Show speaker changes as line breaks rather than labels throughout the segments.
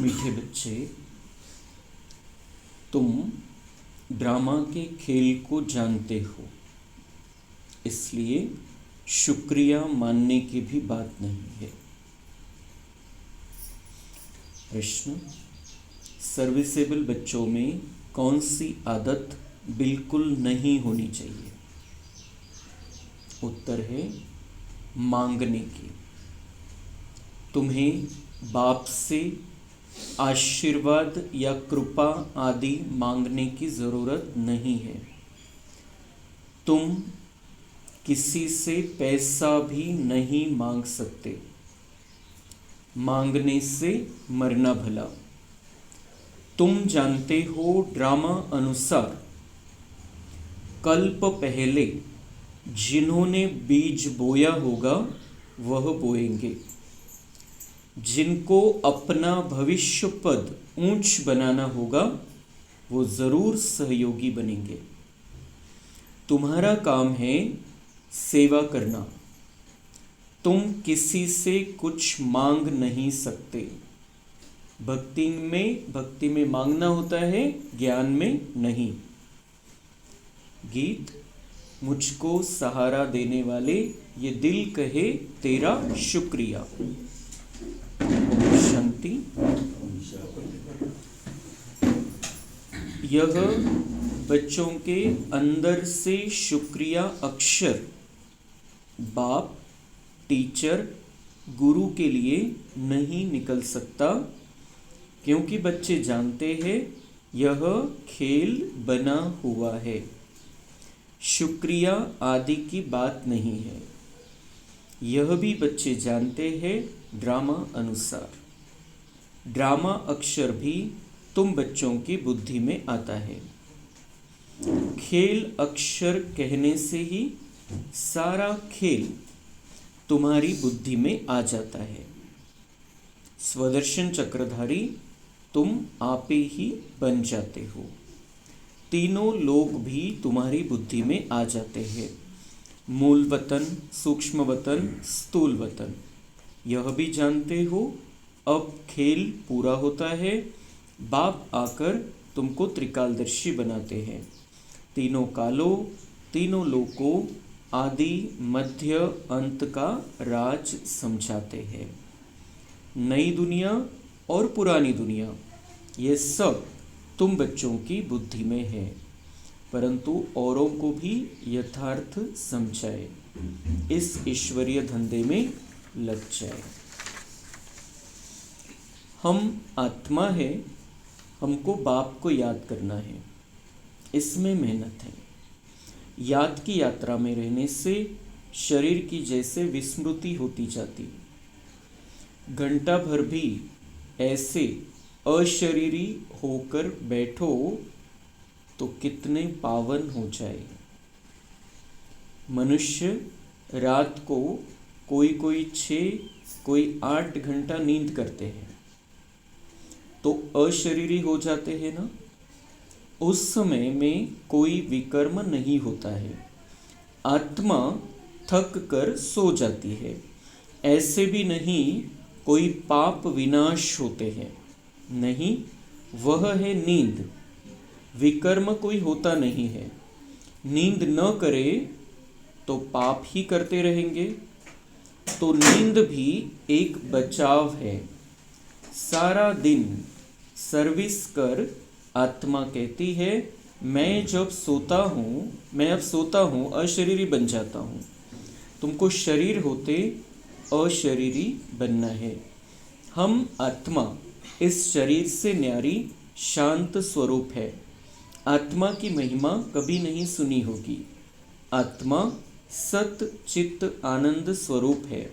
मीठे बच्चे, तुम ड्रामा के खेल को जानते हो, इसलिए शुक्रिया मानने की भी बात नहीं है। प्रश्न: सर्विसेबल बच्चों में कौन सी आदत बिल्कुल नहीं होनी चाहिए? उत्तर है मांगने की। तुम्हें बाप से आशीर्वाद या कृपा आदि मांगने की ज़रूरत नहीं है। तुम किसी से पैसा भी नहीं मांग सकते। मांगने से मरना भला। तुम जानते हो ड्रामा अनुसार कल्प पहले जिन्होंने बीज बोया होगा वह बोएंगे। जिनको अपना भविष्य पद ऊंच बनाना होगा वो जरूर सहयोगी बनेंगे। तुम्हारा काम है सेवा करना। तुम किसी से कुछ मांग नहीं सकते। भक्ति में मांगना होता है, ज्ञान में नहीं। गीत: मुझको सहारा देने वाले ये दिल कहे तेरा शुक्रिया। शांति। यह बच्चों के अंदर से शुक्रिया अक्षर बाप, टीचर, गुरु के लिए नहीं निकल सकता, क्योंकि बच्चे जानते हैं यह खेल बना हुआ है। शुक्रिया आदि की बात नहीं है। यह भी बच्चे जानते हैं ड्रामा अनुसार। ड्रामा अक्षर भी तुम बच्चों की बुद्धि में आता है। खेल अक्षर कहने से ही सारा खेल तुम्हारी बुद्धि में आ जाता है। स्वदर्शन चक्रधारी तुम आप ही बन जाते हो। तीनों लोग भी तुम्हारी बुद्धि में आ जाते हैं। मूल वतन, सूक्ष्म वतन, स्थूल वतन। यह भी जानते हो अब खेल पूरा होता है। बाप आकर तुमको त्रिकालदर्शी बनाते हैं। तीनों कालों, तीनों लोकों, आदि मध्य अंत का राज समझाते हैं। नई दुनिया और पुरानी दुनिया ये सब तुम बच्चों की बुद्धि में है, परंतु औरों को भी यथार्थ समझाए, इस ईश्वरीय धंधे में लग जाए। हम आत्मा है, हमको बाप को याद करना है, इसमें मेहनत है। याद की यात्रा में रहने से शरीर की जैसे विस्मृति होती जाती। घंटा भर भी ऐसे अशरीरी होकर बैठो तो कितने पावन हो जाए। मनुष्य रात को कोई 6, कोई 8 घंटा नींद करते हैं तो अशरीरी हो जाते हैं ना। उस समय में कोई विकर्म नहीं होता है। आत्मा थक कर सो जाती है। ऐसे भी नहीं कोई पाप विनाश होते हैं, नहीं, वह है नींद। विकर्म कोई होता नहीं है। नींद न करे तो पाप ही करते रहेंगे। तो नींद भी एक बचाव है। सारा दिन सर्विस कर आत्मा कहती है मैं अब सोता हूँ अशरीरी बन जाता हूँ। तुमको शरीर होते अशरीरी बनना है। हम आत्मा इस शरीर से न्यारी शांत स्वरूप है। आत्मा की महिमा कभी नहीं सुनी होगी। आत्मा सत चित्त आनंद स्वरूप है।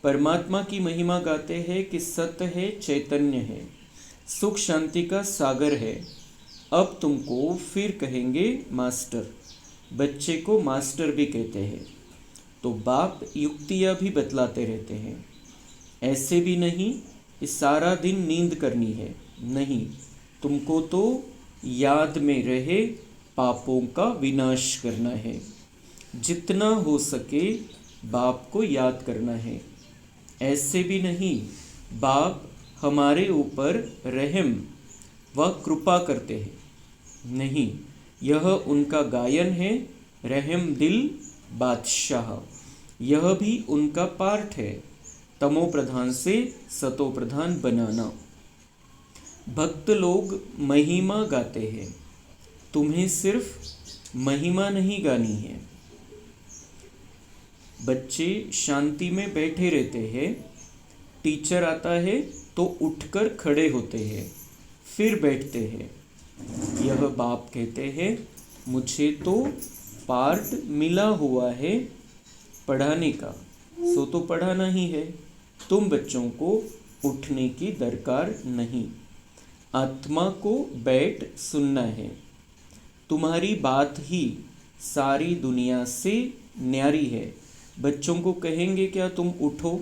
परमात्मा की महिमा गाते हैं कि सत्य है, चैतन्य है, सुख शांति का सागर है। अब तुमको फिर कहेंगे मास्टर। बच्चे को मास्टर भी कहते हैं। तो बाप युक्तियाँ भी बतलाते रहते हैं। ऐसे भी नहीं कि सारा दिन नींद करनी है, नहीं, तुमको तो याद में रहे पापों का विनाश करना है। जितना हो सके बाप को याद करना है। ऐसे भी नहीं बाप हमारे ऊपर रहम व कृपा करते हैं। नहीं, यह उनका गायन है, रहम दिल बादशाह। यह भी उनका पार्ट है, तमो प्रधान से सतो प्रधान बनाना। भक्त लोग महिमा गाते हैं, तुम्हें सिर्फ महिमा नहीं गानी है। बच्चे शांति में बैठे रहते हैं, टीचर आता है तो उठकर खड़े होते हैं, फिर बैठते हैं। यह बाप कहते हैं, मुझे तो पार्ट मिला हुआ है पढ़ाने का, सो तो पढ़ाना ही है। तुम बच्चों को उठने की दरकार नहीं, आत्मा को बैठ सुनना है। तुम्हारी बात ही सारी दुनिया से न्यारी है। बच्चों को कहेंगे क्या तुम उठो?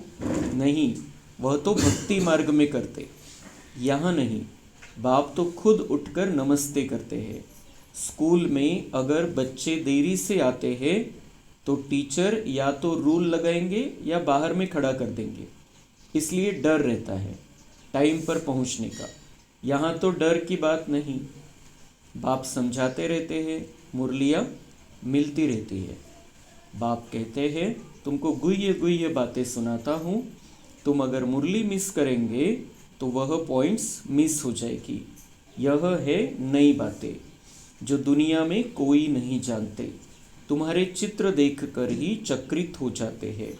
नहीं, वह तो भक्ति मार्ग में करते, यहाँ नहीं। बाप तो खुद उठकर नमस्ते करते हैं। स्कूल में अगर बच्चे देरी से आते हैं तो टीचर या तो रूल लगाएंगे या बाहर में खड़ा कर देंगे, इसलिए डर रहता है टाइम पर पहुंचने का। यहाँ तो डर की बात नहीं, बाप समझाते रहते हैं, मुरलियाँ मिलती रहती है। बाप कहते हैं, तुमको गुह्य गुह्य बातें सुनाता हूँ, तुम अगर मुरली मिस करेंगे तो वह पॉइंट्स मिस हो जाएगी। यह है नई बातें जो दुनिया में कोई नहीं जानते। तुम्हारे चित्र देखकर ही चकित हो जाते हैं।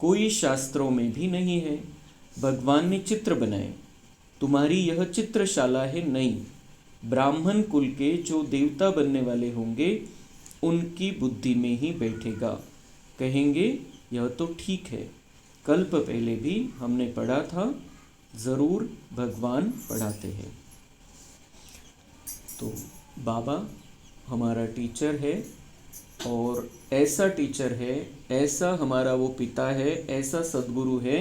कोई शास्त्रों में भी नहीं है, भगवान ने चित्र बनाए। तुम्हारी यह चित्रशाला है नई। ब्राह्मण कुल के जो देवता बनने वाले होंगे उनकी बुद्धि में ही बैठेगा। कहेंगे यह तो ठीक है, कल्प पहले भी हमने पढ़ा था, ज़रूर भगवान पढ़ाते हैं। तो बाबा हमारा टीचर है, और ऐसा टीचर है, ऐसा हमारा वो पिता है, ऐसा सद्गुरु है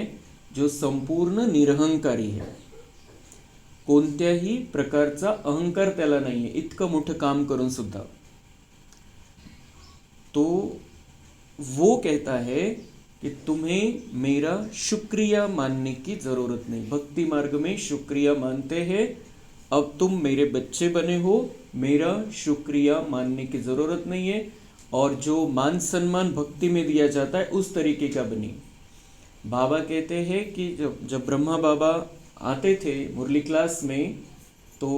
जो संपूर्ण निरहंकारी है। कोणत्याही प्रकारचा अहंकार त्याला नाही आहे, इतकं मोठं काम करून सुद्धा। तो वो कहता है कि तुम्हें मेरा शुक्रिया मानने की ज़रूरत नहीं। भक्ति मार्ग में शुक्रिया मानते हैं, अब तुम मेरे बच्चे बने हो, मेरा शुक्रिया मानने की ज़रूरत नहीं है। और जो मान सम्मान भक्ति में दिया जाता है उस तरीके का बनी। बाबा कहते हैं कि जब ब्रह्मा बाबा आते थे मुरली क्लास में तो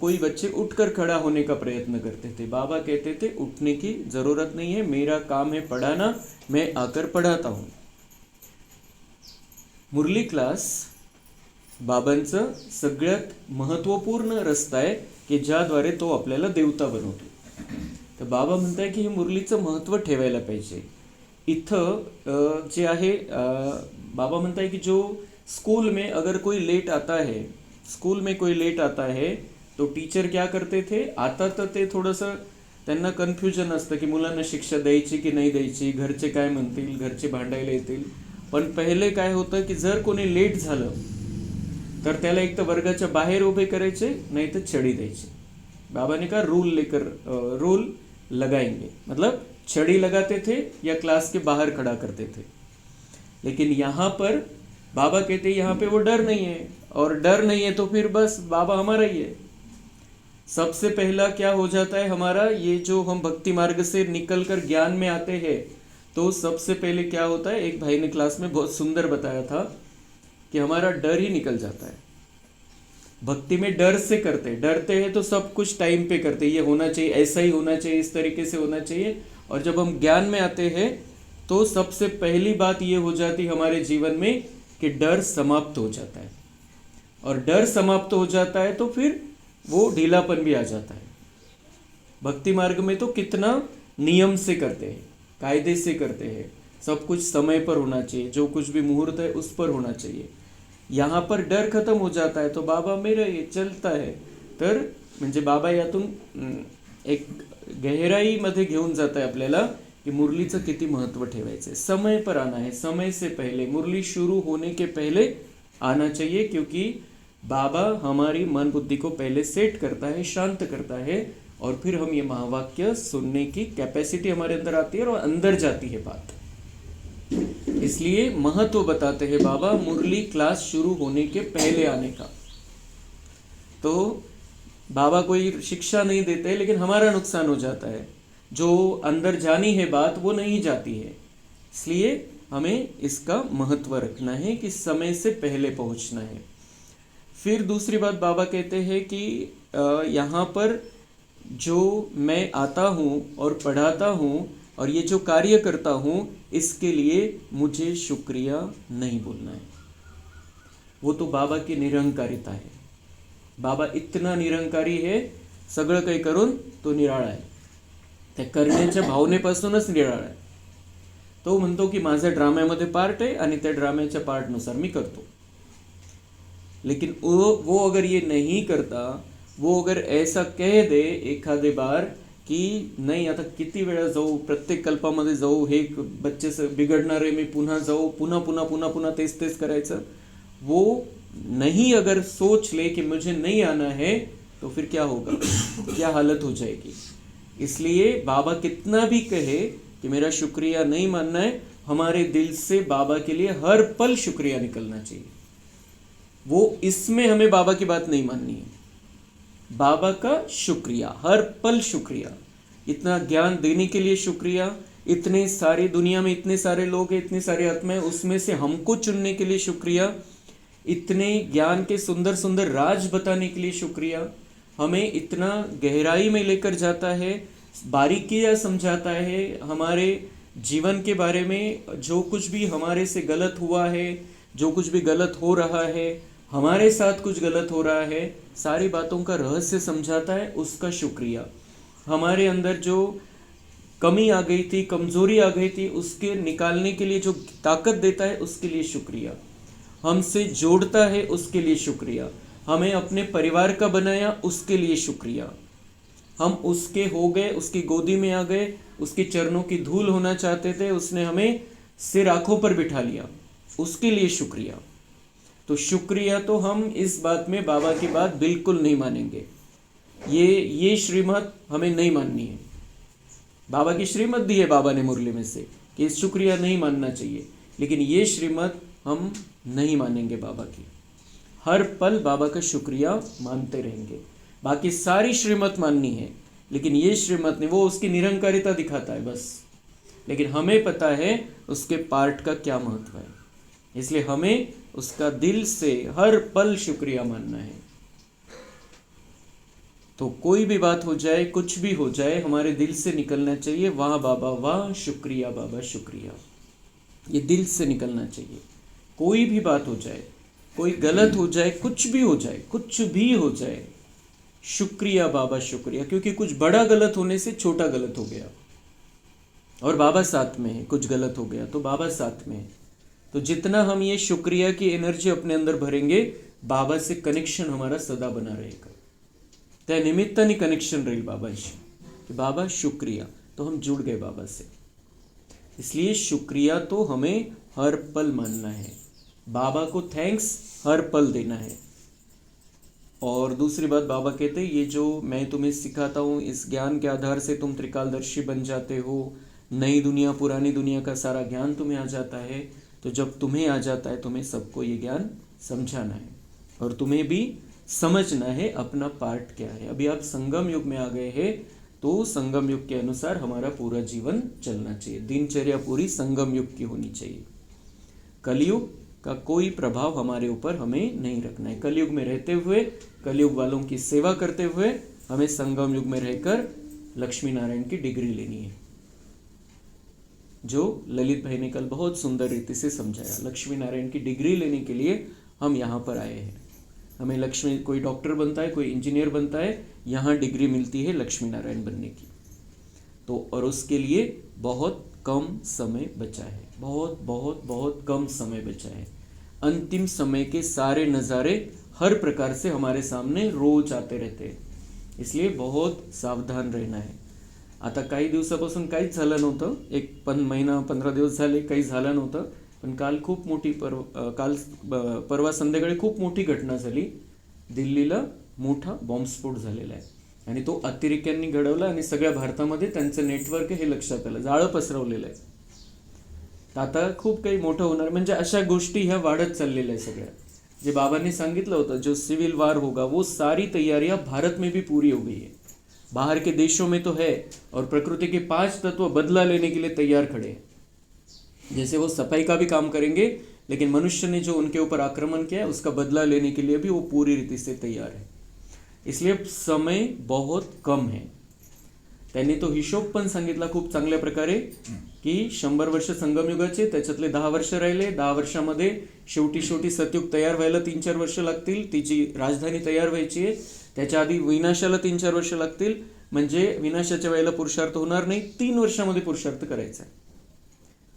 कोई बच्चे उठकर खड़ा होने का प्रयत्न करते थे। बाबा कहते थे उठने की ज़रूरत नहीं है, मेरा काम है पढ़ाना, मैं आकर पढ़ाता हूँ। मुरली क्लास बाबांचं सगळ्यात महत्त्वपूर्ण रस्ता आहे की ज्याद्वारे तो आपल्याला देवता बनवतो। तर बाबा म्हणताय की हे मुरलीचं महत्त्व ठेवायला पाहिजे। इथं जे आहे बाबा म्हणताय की जो स्कूल में अगर कोई लेट आता है, स्कूल में कोई लेट आता है तो टीचर क्या करते थे, आता तर ते थोडंसं त्यांना कन्फ्युजन असतं की मुलांना शिक्षा द्यायची की नाही द्यायची, घरचे काय म्हणतील, घरचे भांडायला येतील। पण पहिले काय होतं की जर कोणी लेट झालं तर त्याला एक तर वर्गाच्या बाहेर उभे करायचे, नाही तर छडी द्यायची। बाबा ने कहा रूल लगाएंगे, मतलब छड़ी लगाते थे या क्लास के बाहर खड़ा करते थे। लेकिन यहाँ पर बाबा कहते हैं यहाँ पे वो डर नहीं है, और डर नहीं है तो फिर बस बाबा हमारा ही है। सबसे पहला क्या हो जाता है हमारा, ये जो हम भक्ति मार्ग से निकलकर ज्ञान में आते हैं तो सबसे पहले क्या होता है, एक भाई ने क्लास में बहुत सुंदर बताया था कि हमारा डर ही निकल जाता है। भक्ति में डर से डरते हैं तो सब कुछ टाइम पे करते, ये होना चाहिए, ऐसा ही होना चाहिए, इस तरीके से होना चाहिए। और जब हम ज्ञान में आते हैं तो सबसे पहली बात ये हो जाती हमारे जीवन में कि डर समाप्त हो जाता है, और डर समाप्त हो जाता है तो फिर वो ढीलापन भी आ जाता है। भक्ति मार्ग में तो कितना नियम से करते हैं, कायदे से करते हैं, सब कुछ समय पर होना चाहिए, जो कुछ भी मुहूर्त है उस पर होना चाहिए। यहाँ पर डर खत्म हो जाता है तो बाबा मेरा ये चलता है। तर म्हणजे बाबा यातून एक गहराईमध्ये घेऊन जात आहे आपल्याला कि मुरलीचं किती महत्त्व ठेवायचं है। समय पर आना है, समय से पहले, मुरली शुरू होने के पहले आना चाहिए, क्योंकि बाबा हमारी मन बुद्धि को पहले सेट करता है, शांत करता है, और फिर हम ये महावाक्य सुनने की कैपेसिटी हमारे अंदर आती है और अंदर जाती है बात। इसलिए महत्व बताते हैं बाबा मुरली क्लास शुरू होने के पहले आने का। तो बाबा कोई शिक्षा नहीं देते, लेकिन हमारा नुकसान हो जाता है। जो अंदर जानी है बात वो नहीं जाती है, इसलिए हमें इसका महत्व रखना है कि समय से पहले पहुंचना है। फिर दूसरी बात बाबा कहते हैं कि यहाँ पर जो मैं आता हूँ और पढ़ाता हूँ और ये जो कार्य करता हूँ, इसके लिए मुझे शुक्रिया नहीं बोलना है। वो तो बाबा की निरंकारिता है। बाबा इतना निरंकारी आहे, सगळं काही करून तो निराळा आहे, त्या करण्याच्या भावनेपासूनच निराळा आहे। तो म्हणतो की माझ्या ड्राम्यामध्ये पार्ट आहे आणि त्या ड्राम्याच्या पार्टनुसार मी करतो। लेकिन वो अगर ये नहीं करता, वो अगर ऐसा कह दे एखादे बार की नाही आता किती वेळा जाऊ, प्रत्येक कल्पामध्ये जाऊ, हे बच्चे बिघडणार आहे, मी पुन्हा जाऊ, पुन्हा पुन्हा पुन्हा पुन्हा तेच तेच करायचं, वो नहीं अगर सोच ले कि मुझे नहीं आना है, तो फिर क्या होगा, क्या हालत हो जाएगी। इसलिए बाबा कितना भी कहे कि मेरा शुक्रिया नहीं मानना है, हमारे दिल से बाबा के लिए हर पल शुक्रिया निकलना चाहिए। वो इसमें हमें बाबा की बात नहीं माननी है, बाबा का शुक्रिया, हर पल शुक्रिया। इतना ज्ञान देने के लिए शुक्रिया, इतने सारी दुनिया में इतने सारे लोग हैं, इतने सारे आत्माएं, उसमें से हमको चुनने के लिए शुक्रिया, इतने ज्ञान के सुंदर सुंदर राज बताने के लिए शुक्रिया, हमें इतना गहराई में लेकर जाता है, बारीकियाँ समझाता है, हमारे जीवन के बारे में जो कुछ भी हमारे से गलत हुआ है, जो कुछ भी गलत हो रहा है, हमारे साथ कुछ गलत हो रहा है, सारी बातों का रहस्य समझाता है, उसका शुक्रिया। हमारे अंदर जो कमी आ गई थी, कमजोरी आ गई थी, उसके निकालने के लिए जो ताकत देता है, उसके लिए शुक्रिया। हमसे जोड़ता है, उसके लिए शुक्रिया। हमें अपने परिवार का बनाया, उसके लिए शुक्रिया। हम उसके हो गए, उसकी गोदी में आ गए, उसके चरणों की धूल होना चाहते थे, उसने हमें सिर आंखों पर बिठा लिया, उसके लिए शुक्रिया। तो शुक्रिया तो हम इस बात में बाबा की बात बिल्कुल नहीं मानेंगे। ये श्रीमत हमें नहीं माननी है। बाबा की श्रीमत दी है बाबा ने मुरली में से कि शुक्रिया नहीं मानना चाहिए, लेकिन ये श्रीमत हम नहीं मानेंगे बाबा की। हर पल बाबा का शुक्रिया मानते रहेंगे। बाकी सारी श्रीमत माननी है, लेकिन ये श्रीमत नहीं, वो उसकी निरंकारिता दिखाता है बस, लेकिन हमें पता है उसके पार्ट का क्या महत्व है, इसलिए हमें उसका दिल से हर पल शुक्रिया मानना है। तो कोई भी बात हो जाए, कुछ भी हो जाए, हमारे दिल से निकलना चाहिए, वाह बाबा वाह, शुक्रिया बाबा शुक्रिया, ये दिल से निकलना चाहिए। कोई भी बात हो जाए, कोई गलत हो जाए, कुछ भी हो जाए, कुछ भी हो जाए, शुक्रिया बाबा शुक्रिया, क्योंकि कुछ बड़ा गलत होने से छोटा गलत हो गया और बाबा साथ में है। कुछ गलत हो गया तो बाबा साथ में है। तो जितना हम ये शुक्रिया की एनर्जी अपने अंदर भरेंगे, बाबा से कनेक्शन हमारा सदा बना रहेगा। त्या निमित्ताने कनेक्शन रहेल बाबाशी कि बाबा शुक्रिया, तो हम जुड़ गए बाबा से। इसलिए शुक्रिया तो हमें हर पल मानना है, बाबा को थैंक्स हर पल देना है। और दूसरी बात बाबा कहते हैं, ये जो मैं तुम्हें सिखाता हूँ, इस ज्ञान के आधार से तुम त्रिकालदर्शी बन जाते हो, नई दुनिया पुरानी दुनिया का सारा ज्ञान तुम्हें आ जाता है। तो जब तुम्हें आ जाता है, तुम्हें सबको ये ज्ञान समझाना है और तुम्हें भी समझना है अपना पार्ट क्या है। अभी आप संगम युग में आ गए हैं, तो संगम युग के अनुसार हमारा पूरा जीवन चलना चाहिए, दिनचर्या पूरी संगम युग की होनी चाहिए। कलयुग का कोई प्रभाव हमारे ऊपर हमें नहीं रखना है। कलयुग में रहते हुए, कलयुग वालों की सेवा करते हुए, हमें संगम युग में रहकर लक्ष्मी नारायण की डिग्री लेनी है, जो ललित भाई ने कल बहुत सुंदर रीति से समझाया। लक्ष्मी नारायण की डिग्री लेने के लिए हम यहाँ पर आए हैं। हमें लक्ष्मी, कोई डॉक्टर बनता है, कोई इंजीनियर बनता है, यहाँ डिग्री मिलती है लक्ष्मी नारायण बनने की। तो और उसके लिए बहुत कम समय बचा है, बहुत बहुत बहुत कम समय बचा है। अंतिम समय के सारे नज़ारे हर प्रकार से हमारे सामने रोज आते रहते हैं, इसलिए बहुत सावधान रहना है। आता काही दिवसापासून काहीच झालं नव्हतं, एक महिना 15 दिवस झाले काही झालं नव्हतं, पण काल खूप मोठी परवा संध्याकाळी खूप मोठी घटना झाली। दिल्लीला मोठा बॉम्बस्फोट झालेला आहे आणि तो अतिरेक्यांनी घडवला आणि सगळ्या भारतामध्ये त्यांचं नेटवर्क हे लक्षात आलं, जाळं पसरवलेलं आहे। तर आता खूप काही मोठं होणार, म्हणजे अशा गोष्टी ह्या वाढत चाललेल्या आहे सगळ्या. जे बाबांनी सांगितलं होतं, जो सिविल वार होगा वो सारी तैयारियां भारत में भी पूरी हो गई है. बाहर के देशों में तो है, और प्रकृति के 5 तत्व बदला लेने के लिए तैयार खड़े हैं. जैसे वो सफाई का भी काम करेंगे, लेकिन मनुष्य ने जो उनके ऊपर आक्रमण किया है उसका बदला लेने के लिए भी वो पूरी रीति से तैयार है. इसलिए समय बहुत कम है. त्यांनी तो हिशोब पण सांगितला खूप चांगल्या प्रकारे की 100 वर्ष संगमयुगाचे, त्याच्यातले 10 वर्ष राहिले. 10 वर्षामध्ये शेवटी सतयुग तयार व्हायला 3-4 वर्ष लागतील. तिची राजधानी तयार व्हायची आहे. त्याच्या आधी विनाशाला 3-4 वर्ष लागतील. म्हणजे विनाशाच्या वेळेला पुरुषार्थ होणार नाही. 3 वर्षामध्ये पुरुषार्थ करायचा आहे.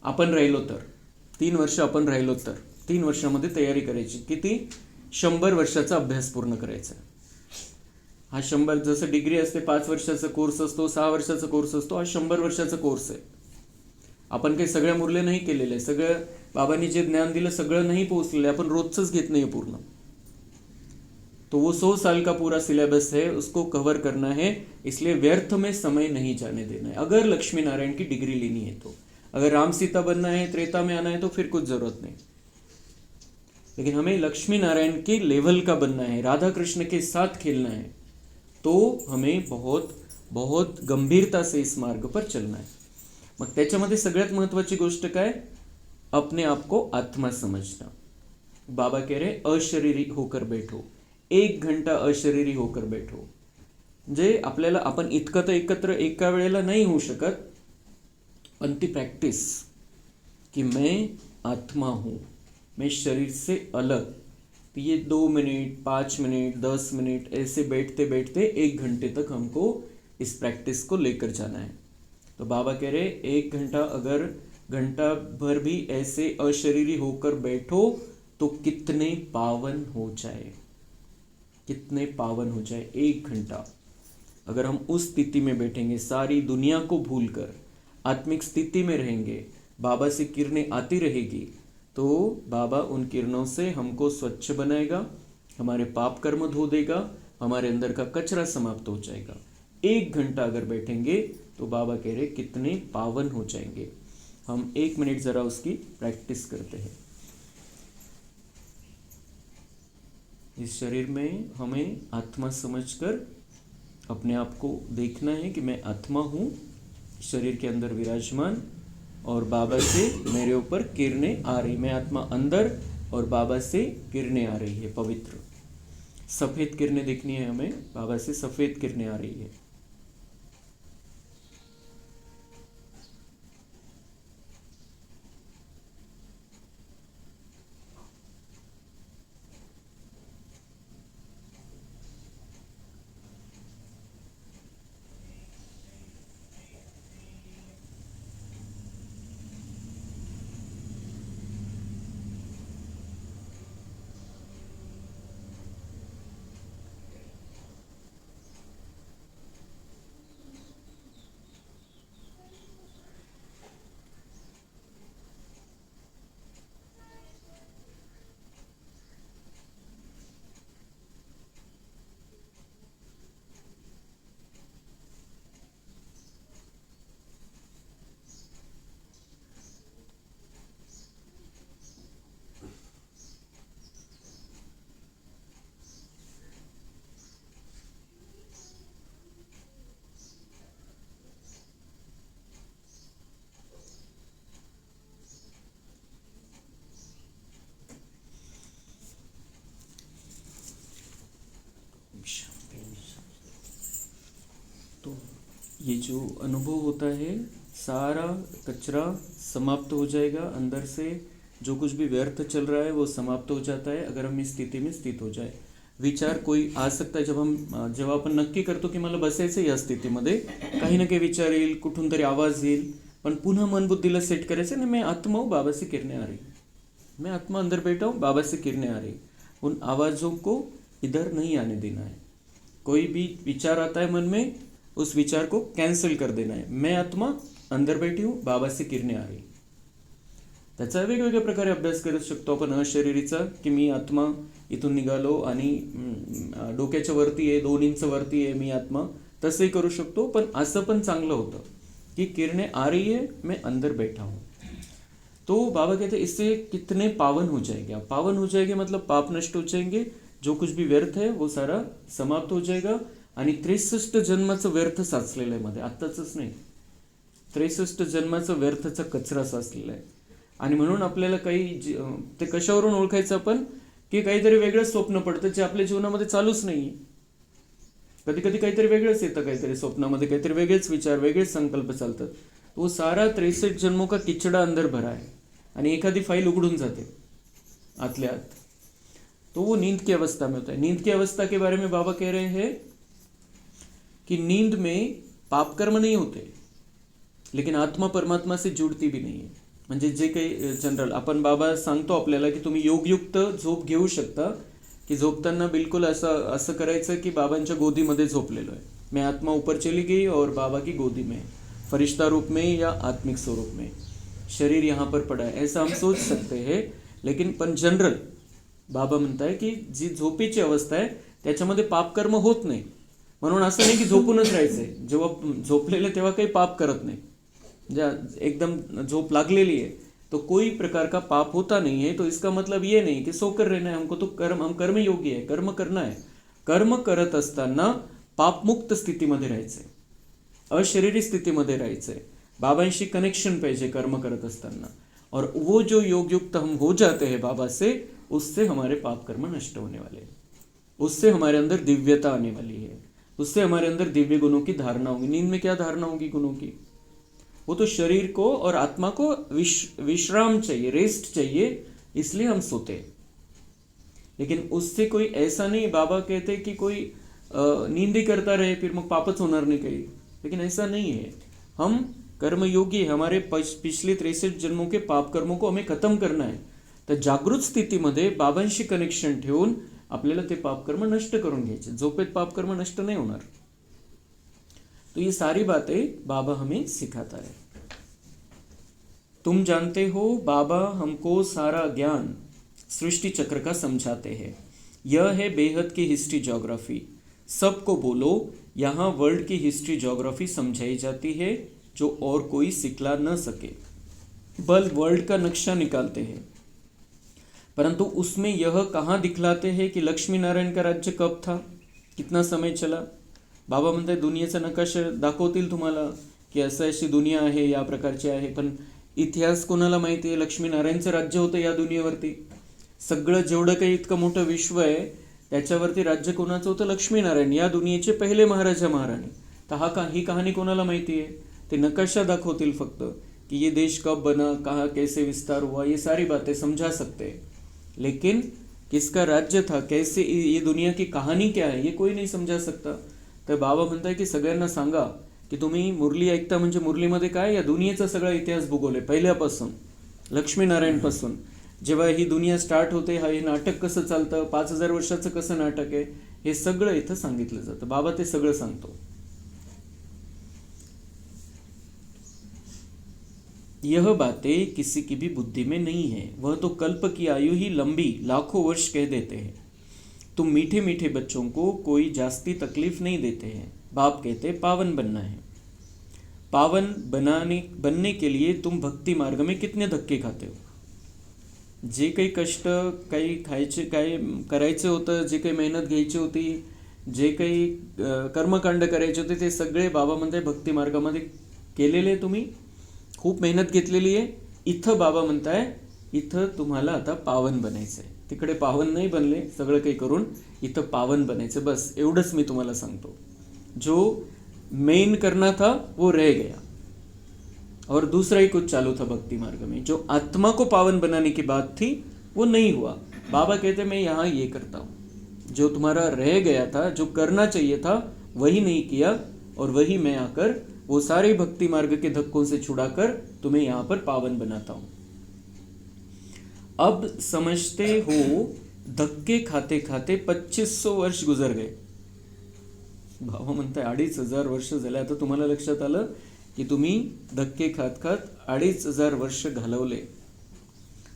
आपण राहिलो तर 3 वर्ष, आपण राहिलो तर 3 वर्षामध्ये तयारी करायची. किती? 100 वर्षाचा अभ्यास पूर्ण करायचा. हा 100, जसं डिग्री असते 5 वर्षाचा कोर्स असतो, 6 वर्षाचा कोर्स असतो, हा 100 वर्षाचा कोर्स आहे. आपण काही सगळ्या मुरले नाही केलेले आहे. सगळं बाबांनी जे ज्ञान दिलं सगळं नाही पोहोचलेलं आहे. आपण रोजचंच घेत नाही पूर्ण. तो वो 100 साल का पूरा सिलेबस है, उसको कवर करना है. इसलिए व्यर्थ में समय नहीं जाने देना है. अगर लक्ष्मी नारायण की डिग्री लेनी है तो, अगर राम सीता बनना है, त्रेता में आना है, तो फिर कुछ जरूरत नहीं. लेकिन हमें लक्ष्मी नारायण के लेवल का बनना है, राधा कृष्ण के साथ खेलना है, तो हमें बहुत बहुत गंभीरता से इस मार्ग पर चलना है. मग त्याच्यामध्ये सगळ्यात महत्त्वाची गोष्ट काय? अपने आप को आत्मा समझना. बाबा कह रहे अशरीरी होकर बैठो. 1 घंटा अशरीरी होकर बैठो. म्हणजे आपल्याला, आपण इतकं तर एकत्र एका वेळेला नाही होऊ शकत, पण ती प्रैक्टिस कि मैं आत्मा हूँ, मैं शरीर से अलग. तो ये 2 मिनट, 5 मिनट, 10 मिनट ऐसे बैठते बैठते 1 घंटे तक हमको इस प्रैक्टिस को लेकर जाना है. तो बाबा कह रहे 1 घंटा, अगर घंटा भर भी ऐसे अशरीरी होकर बैठो तो कितने पावन हो जाए, कितने पावन हो जाए. 1 घंटा अगर हम उस स्थिति में बैठेंगे, सारी दुनिया को भूलकर आत्मिक स्थिति में रहेंगे, बाबा से किरणें आती रहेगी, तो बाबा उन किरणों से हमको स्वच्छ बनाएगा, हमारे पाप कर्म धो देगा, हमारे अंदर का कचरा समाप्त हो जाएगा. 1 घंटा अगर बैठेंगे तो बाबा कह रहे कितने पावन हो जाएंगे. हम 1 मिनट जरा उसकी प्रैक्टिस करते हैं. इस शरीर में हमें आत्मा समझकर अपने आप को देखना है कि मैं आत्मा हूँ, शरीर के अंदर विराजमान, और बाबा से मेरे ऊपर किरणें आ रही. मैं आत्मा अंदर और बाबा से किरणें आ रही है, पवित्र सफ़ेद किरणें देखनी है हमें. बाबा से सफ़ेद किरणें आ रही है. तो ये जो अनुभव होता है, सारा कचरा समाप्त हो जाएगा. अंदर से जो कुछ भी व्यर्थ चल रहा है वो समाप्त हो जाता है अगर हम इस स्थिति में स्थित हो जाए. विचार कोई आ सकता है, जेव्हा आपण नक्की करतो की मला बसायचं या स्थितीमध्ये, काही ना काही विचार येईल, कुठून तरी आवाज येईल, पण पुन्हा मन बुद्धीला सेट करायचं नाही. मैं आत्मा हूँ, बाबा से किरणें आ रही. मैं आत्मा अंदर बैठा हूँ, बाबा से किरणें आ रही. उन आवाज़ों को इधर नहीं आने देना है. कोई भी विचार आता है मन में, उस विचार को कैंसिल कर देना है. मैं आत्मा अंदर बैठी हूँ, बाबा से किरणें आ रही. त्याचा वेगवेगळ्या प्रकारे अभ्यास करू शकतो आपण अशरीरीचा, की मी आत्मा इथून निघालो आणि डोक्याच्या वरती आहे, 2 इंच वरती आहे मी आत्मा, तसंही करू शकतो. पण असं पण चांगलं होतं की किरणें आ रही है, मैं अंदर बैठा हूँ. तो बाबा कहते हैं इससे कितने पावन हो जाएंगे आप। पावन हो जाएंगे मतलब पाप नष्ट हो जाएंगे, जो कुछ भी व्यर्थ आहे वो सारा समाप्त हो जाएगा. आणि 63 जन्माचं व्यर्थ साचलेलं आहे मध्ये, आत्ताच नाही, 63 जन्माचं व्यर्थचा कचरा साचलेला आहे. आणि म्हणून आपल्याला काही ते कशावरून ओळखायचं आपण, की काहीतरी वेगळंच स्वप्न पडतं जे आपल्या जीवनामध्ये चालूच नाही. कधी कधी काहीतरी वेगळंच येतं, काहीतरी स्वप्नामध्ये काहीतरी वेगळेच विचार, वेगळेच संकल्प चालतात. तो सारा 63 जन्मों का किचड़ा अंदर भरा है. आणि एखादी फाइल उघडून जाते आतल्या आत, तो वो नींद की अवस्था में होता है. नींद की अवस्था के बारे में बाबा कह रहे हैं कि नींद में पाप कर्म नहीं होते, लेकिन आत्मा परमात्मा से जुड़ती भी नाही आहे. म्हणजे जे काही जनरल आपण बाबा सांगतो आपल्याला की तुम्ही योगयुक्त झोप घेऊ शकता, की झोपताना बिलकुल असं करायचं की बाबांच्या गोदीमध्ये झोपलेलो आहे. मैं आत्मा ऊपर चली गई और बाबा की गोदी में, फरिश्ता रूप में या आत्मिक स्वरूप में, शरीर यहाँ पर पड़ा है, ऐसा हम सोच सकते हैं. लेकिन पण जनरल बाबा म्हणताय की जी झोपेची अवस्था आहे त्याच्यामध्ये पापकर्म होत नाही. म्हणून असं नाही की झोपूनच राहायचंय, जेव्हा झोपलेले तेव्हा काही पाप करत नाही. म्हणजे एकदम झोप लागलेली है तो कोई प्रकार का पाप होता नहीं है. तो इसका मतलब ये नहीं कि सोकर रहना है हमको, तो हम कर्म योगी है, कर्म करना है. कर्म करत असताना पापमुक्त स्थितीमध्ये राहायचंय, अशरीरी स्थितीमध्ये राहायचंय, बाबांशी कनेक्शन पाहिजे कर्म करत असताना. और वो जो योग युक्त हम हो जाते हैं बाबा से, उससे हमारे पाप कर्म नष्ट होने वाले हैं, उससे हमारे अंदर दिव्यता आने वाली है, उससे हमारे अंदर दिव्य गुणों की धारणा होगी. नींद में क्या धारणा होगी गुणों की? वो तो शरीर को और आत्मा को विश्राम चाहिए, रेस्ट चाहिए, इसलिए हम सोते हैं. लेकिन उससे कोई ऐसा नहीं, बाबा कहते कि कोई नींद ही करता रहे फिर मग पापच होणार नाही काही. लेकिन ऐसा नहीं है. हम कर्मयोगी, हमारे पिछले 63 जन्मों के पाप कर्मों को हमें खत्म करना है. तर जागृत स्थितीमध्ये बाबांशी कनेक्शन ठेवून आपल्याला ते पापकर्म नष्ट करून घ्यायचे. झोपेत पापकर्म नष्ट नहीं होणार. तो ये सारी बातें बाबा हमें सिखाता है. तुम जानते हो बाबा हमको सारा ज्ञान सृष्टि चक्र का समझाते हैं. यह है बेहद की हिस्ट्री ज्योग्राफी. सबको बोलो यहाँ वर्ल्ड की हिस्ट्री ज्योग्राफी समझाई जाती है जो और कोई सिखला न सके. बल वर्ल्ड का नक्शा निकालते हैं, परंतु उसमें यह कहाँ दिखलाते हैं कि लक्ष्मी नारायण का राज्य कब था, कितना समय चला. बाबा म्हणते दुनियेचा नकाशा दाखवतील तुम्हाला की असं अशी दुनिया आहे, या प्रकारची आहे. पण इतिहास कोणाला माहिती आहे? लक्ष्मीनारायणचं राज्य होतं या दुनियेवरती. सगळं जेवढं काही इतकं मोठं विश्व आहे त्याच्यावरती राज्य कोणाचं होतं? लक्ष्मीनारायण, या दुनियेचे पहिले महाराजा महाराणी. तर ही कहाणी कोणाला माहिती आहे? ते नकाशा दाखवतील फक्त कि ये देश कब बना, कहाँ कैसे विस्तार हुआ, ये सारी बातें समझा सकते हैं. लेकिन किसका राज्य था, कैसे, ये दुनिया की कहानी क्या है, ये कोई नहीं समझा सकता. तर बाबा म्हणताय की सगळ्यांना सांगा की तुम्ही मुरली ऐकता, म्हणजे मुरलीमध्ये काय, या दुनियेचा सगळा इतिहास भूगोल आहे पहिल्यापासून, लक्ष्मीनारायणपासून. जेव्हा ही दुनिया स्टार्ट होते, हे नाटक कसं चालतं, 5000 वर्षाचं कसं नाटक आहे, हे सगळं इथं सांगितलं जातं. बाबा ते सगळं सांगतो. यह बातें किसी की भी बुद्धि में नहीं है. वह तो कल्प की आयु ही लंबी लाखों वर्ष कह देते हैं. तुम मीठे मीठे बच्चों को कोई जास्ती तकलीफ नहीं देते हैं. बाप कहते पावन बनना है. पावन बनने के लिए तुम भक्ति मार्ग में कितने धक्के खाते हो. जे काही कष्ट, काही खायचे, काही करायचं होतं, जे काही मेहनत घ्यायची होती, जे काही कर्मकांड करायचे होते, ते सगळे बाबा म्हणताय भक्ती मार्गामध्ये केलेले तुम्ही, खूप मेहनत घेतलेली आहे. इथं बाबा म्हणताय इथं तुम्हाला आता पावन बनायचं आहे. तिकडे पावन नाही बनले सगळं काही करून, इथं पावन बनायचं. बस एवढंच मी तुम्हाला सांगतो. जो मेन करना था वो रह गया और दूसरा ही कुछ चालू था भक्ति मार्ग में. जो आत्मा को पावन बनाने की बात थी वो नहीं हुआ. बाबा कहते मैं यहाँ ये करता हूँ. जो तुम्हारा रह गया था, जो करना चाहिए था, वही नहीं किया, और वही मैं आकर वो सारे भक्ति मार्ग के धक्कों से छुड़ाकर तुम्हें यहाँ पर पावन बनाता हूँ. अब समझते हो धक्के खाते खाते 2500 वर्ष गुजर गए. बाबा म्हणताय 2500 वर्ष झाले. आता तुम्हाला लक्षात आलं की तुम्ही धक्के खात खात 2500 वर्ष घालवले.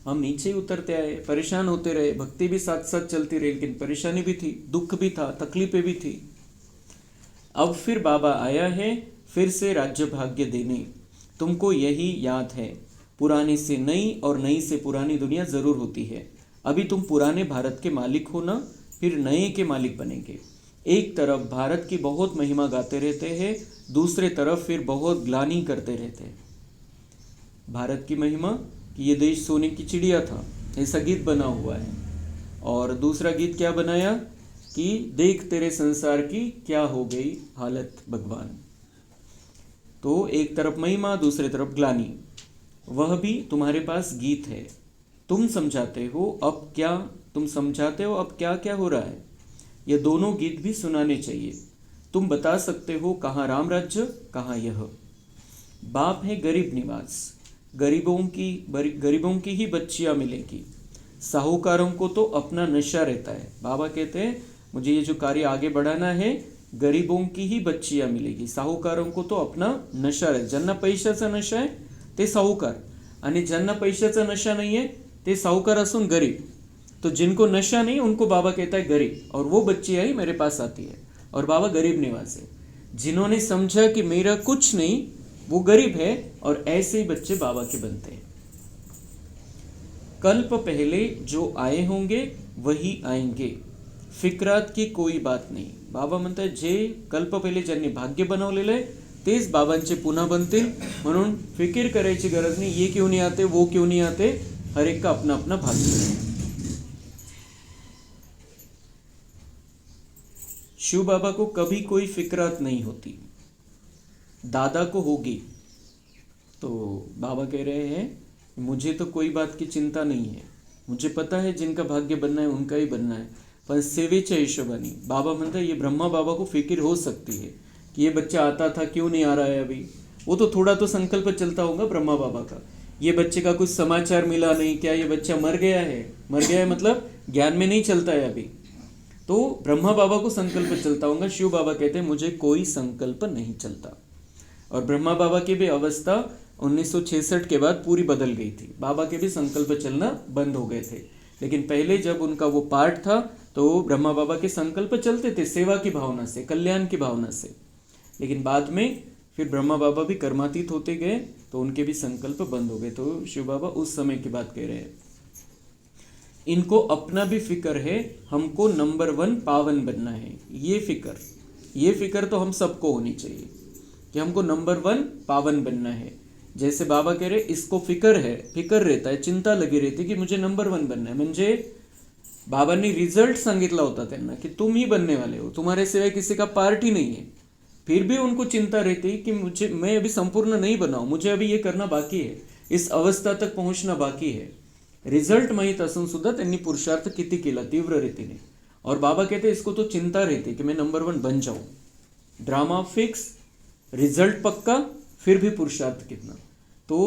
हम नीचे उतरते आए, परेशान होते रहे, भक्ति भी साथ साथ चलती रही, लेकिन परेशानी भी थी, दुख भी था, तकलीफें भी थी. अब फिर बाबा आया है फिर से राज्य भाग्य देने. तुमको यही याद है. पुराने से नई और नई से पुरानी दुनिया ज़रूर होती है। अभी तुम पुराने भारत के मालिक हो ना, फिर नए के मालिक बनेंगे। एक तरफ भारत की बहुत महिमा गाते रहते हैं, दूसरे तरफ फिर बहुत ग्लानि करते रहते हैं। भारत की महिमा कि ये देश सोने की चिड़िया था, ऐसा गीत बना हुआ है। और दूसरा गीत क्या बनाया कि देख तेरे संसार की क्या हो गई हालत भगवान। तो एक तरफ महिमा, दूसरे तरफ ग्लानि। वह भी तुम्हारे पास गीत है, तुम समझाते हो अब क्या क्या हो रहा है। ये दोनों गीत भी सुनाने चाहिए। तुम बता सकते हो कहाँ राम राज्य, कहाँ यह। बाप है गरीब निवास, गरीबों की ही बच्चियां मिलेगी। साहूकारों को तो अपना नशा रहता है। बाबा कहते हैं मुझे ये जो कार्य आगे बढ़ाना है, गरीबों की ही बच्चियां मिलेगी। साहूकारों को तो अपना नशा रहता, ज्यांना पैशाचा नशा आहे ते साहूकार, आणि ज्यांना पैशाचा नशा नहीं है ते साहूकार असून गरीब। तो जिनको नशा नहीं उनको बाबा कहता है गरीब, और वो बच्चियां ही मेरे पास आती है। और बाबा गरीब निवास है। जिन्होंने समझा कि मेरा कुछ नहीं वो गरीब है, और ऐसे ही बच्चे बाबा के बनते हैं। कल्प पहले जो आए होंगे वही आएंगे, फिक्रात की कोई बात नाही। बाबा म्हणतात जे कल्प पहिले ज्यांनी भाग्य बनवलेलं आहे तेच बाबांचे पुन्हा बनतील, म्हणून फिकीर करायची गरज नाही। ये क्यों नहीं आते, वो क्यों नहीं आते, हर एक का अपना अपना भाग्य है। शिव बाबा को कभी कोई फिक्रात नहीं होती, दादा को होगी। तो बाबा कह रहे हैं मुझे तो कोई बात की चिंता नहीं है, मुझे पता है जिनका भाग्य बनना है उनका ही बनना है, पर सेवेच्या हिशोबाने। बाबा म्हणता ये ब्रह्मा बाबा को फिक्र हो सकती है कि ये बच्चा आता था क्यों नहीं आ रहा है अभी। वो तो थोड़ा तो संकल्प चलता होगा ब्रह्मा बाबा का, ये बच्चे का कुछ समाचार मिला नहीं, क्या ये बच्चा मर गया है मतलब ज्ञान में नहीं चलता है अभी। तो ब्रह्मा बाबा को संकल्प चलता होगा। शिव बाबा कहते हैं मुझे कोई संकल्प नहीं चलता। और ब्रह्मा बाबा की भी अवस्था 1966 के बाद पूरी बदल गई थी। बाबा के भी संकल्प चलना बंद हो गए थे, लेकिन पहले जब उनका वो पार्ट था तो ब्रह्मा बाबा के संकल्प चलते थे सेवा की भावना से, कल्याण की भावना से। लेकिन बाद में फिर ब्रह्मा बाबा भी कर्मातीत होते गए तो उनके भी संकल्प बंद हो गए। तो शिव बाबा उस समय की बात कह रहे हैं। इनको अपना भी फिक्र है, हमको नंबर 1 पावन बनना है। ये फिक्र तो हम सबको होनी चाहिए कि हमको नंबर 1 पावन बनना है। जैसे बाबा कह रहे इसको फिक्र रहता है, चिंता लगी रहती कि मुझे नंबर 1 बनना है। म्हणजे बाबांनी रिजल्ट सांगितला होता त्यांना कि तुम ही बनने वाले हो, तुम्हारे सिवाय किसी का पार्ट ही नहीं है। फिर भी उनको चिंता रहती कि मैं अभी संपूर्ण नहीं बनाऊं, मुझे अभी ये करना बाकी है, इस अवस्था तक पहुंचना बाकी है। रिजल्ट माहीत असून सुद्धा त्यांनी पुरुषार्थ किती केला तीव्र रीतीने। और बाबा कहते इसको तो चिंता रहती कि मैं नंबर 1 बन जाऊं। ड्रामा फिक्स, रिजल्ट पक्का, फिर भी पुरुषार्थ कितना। तो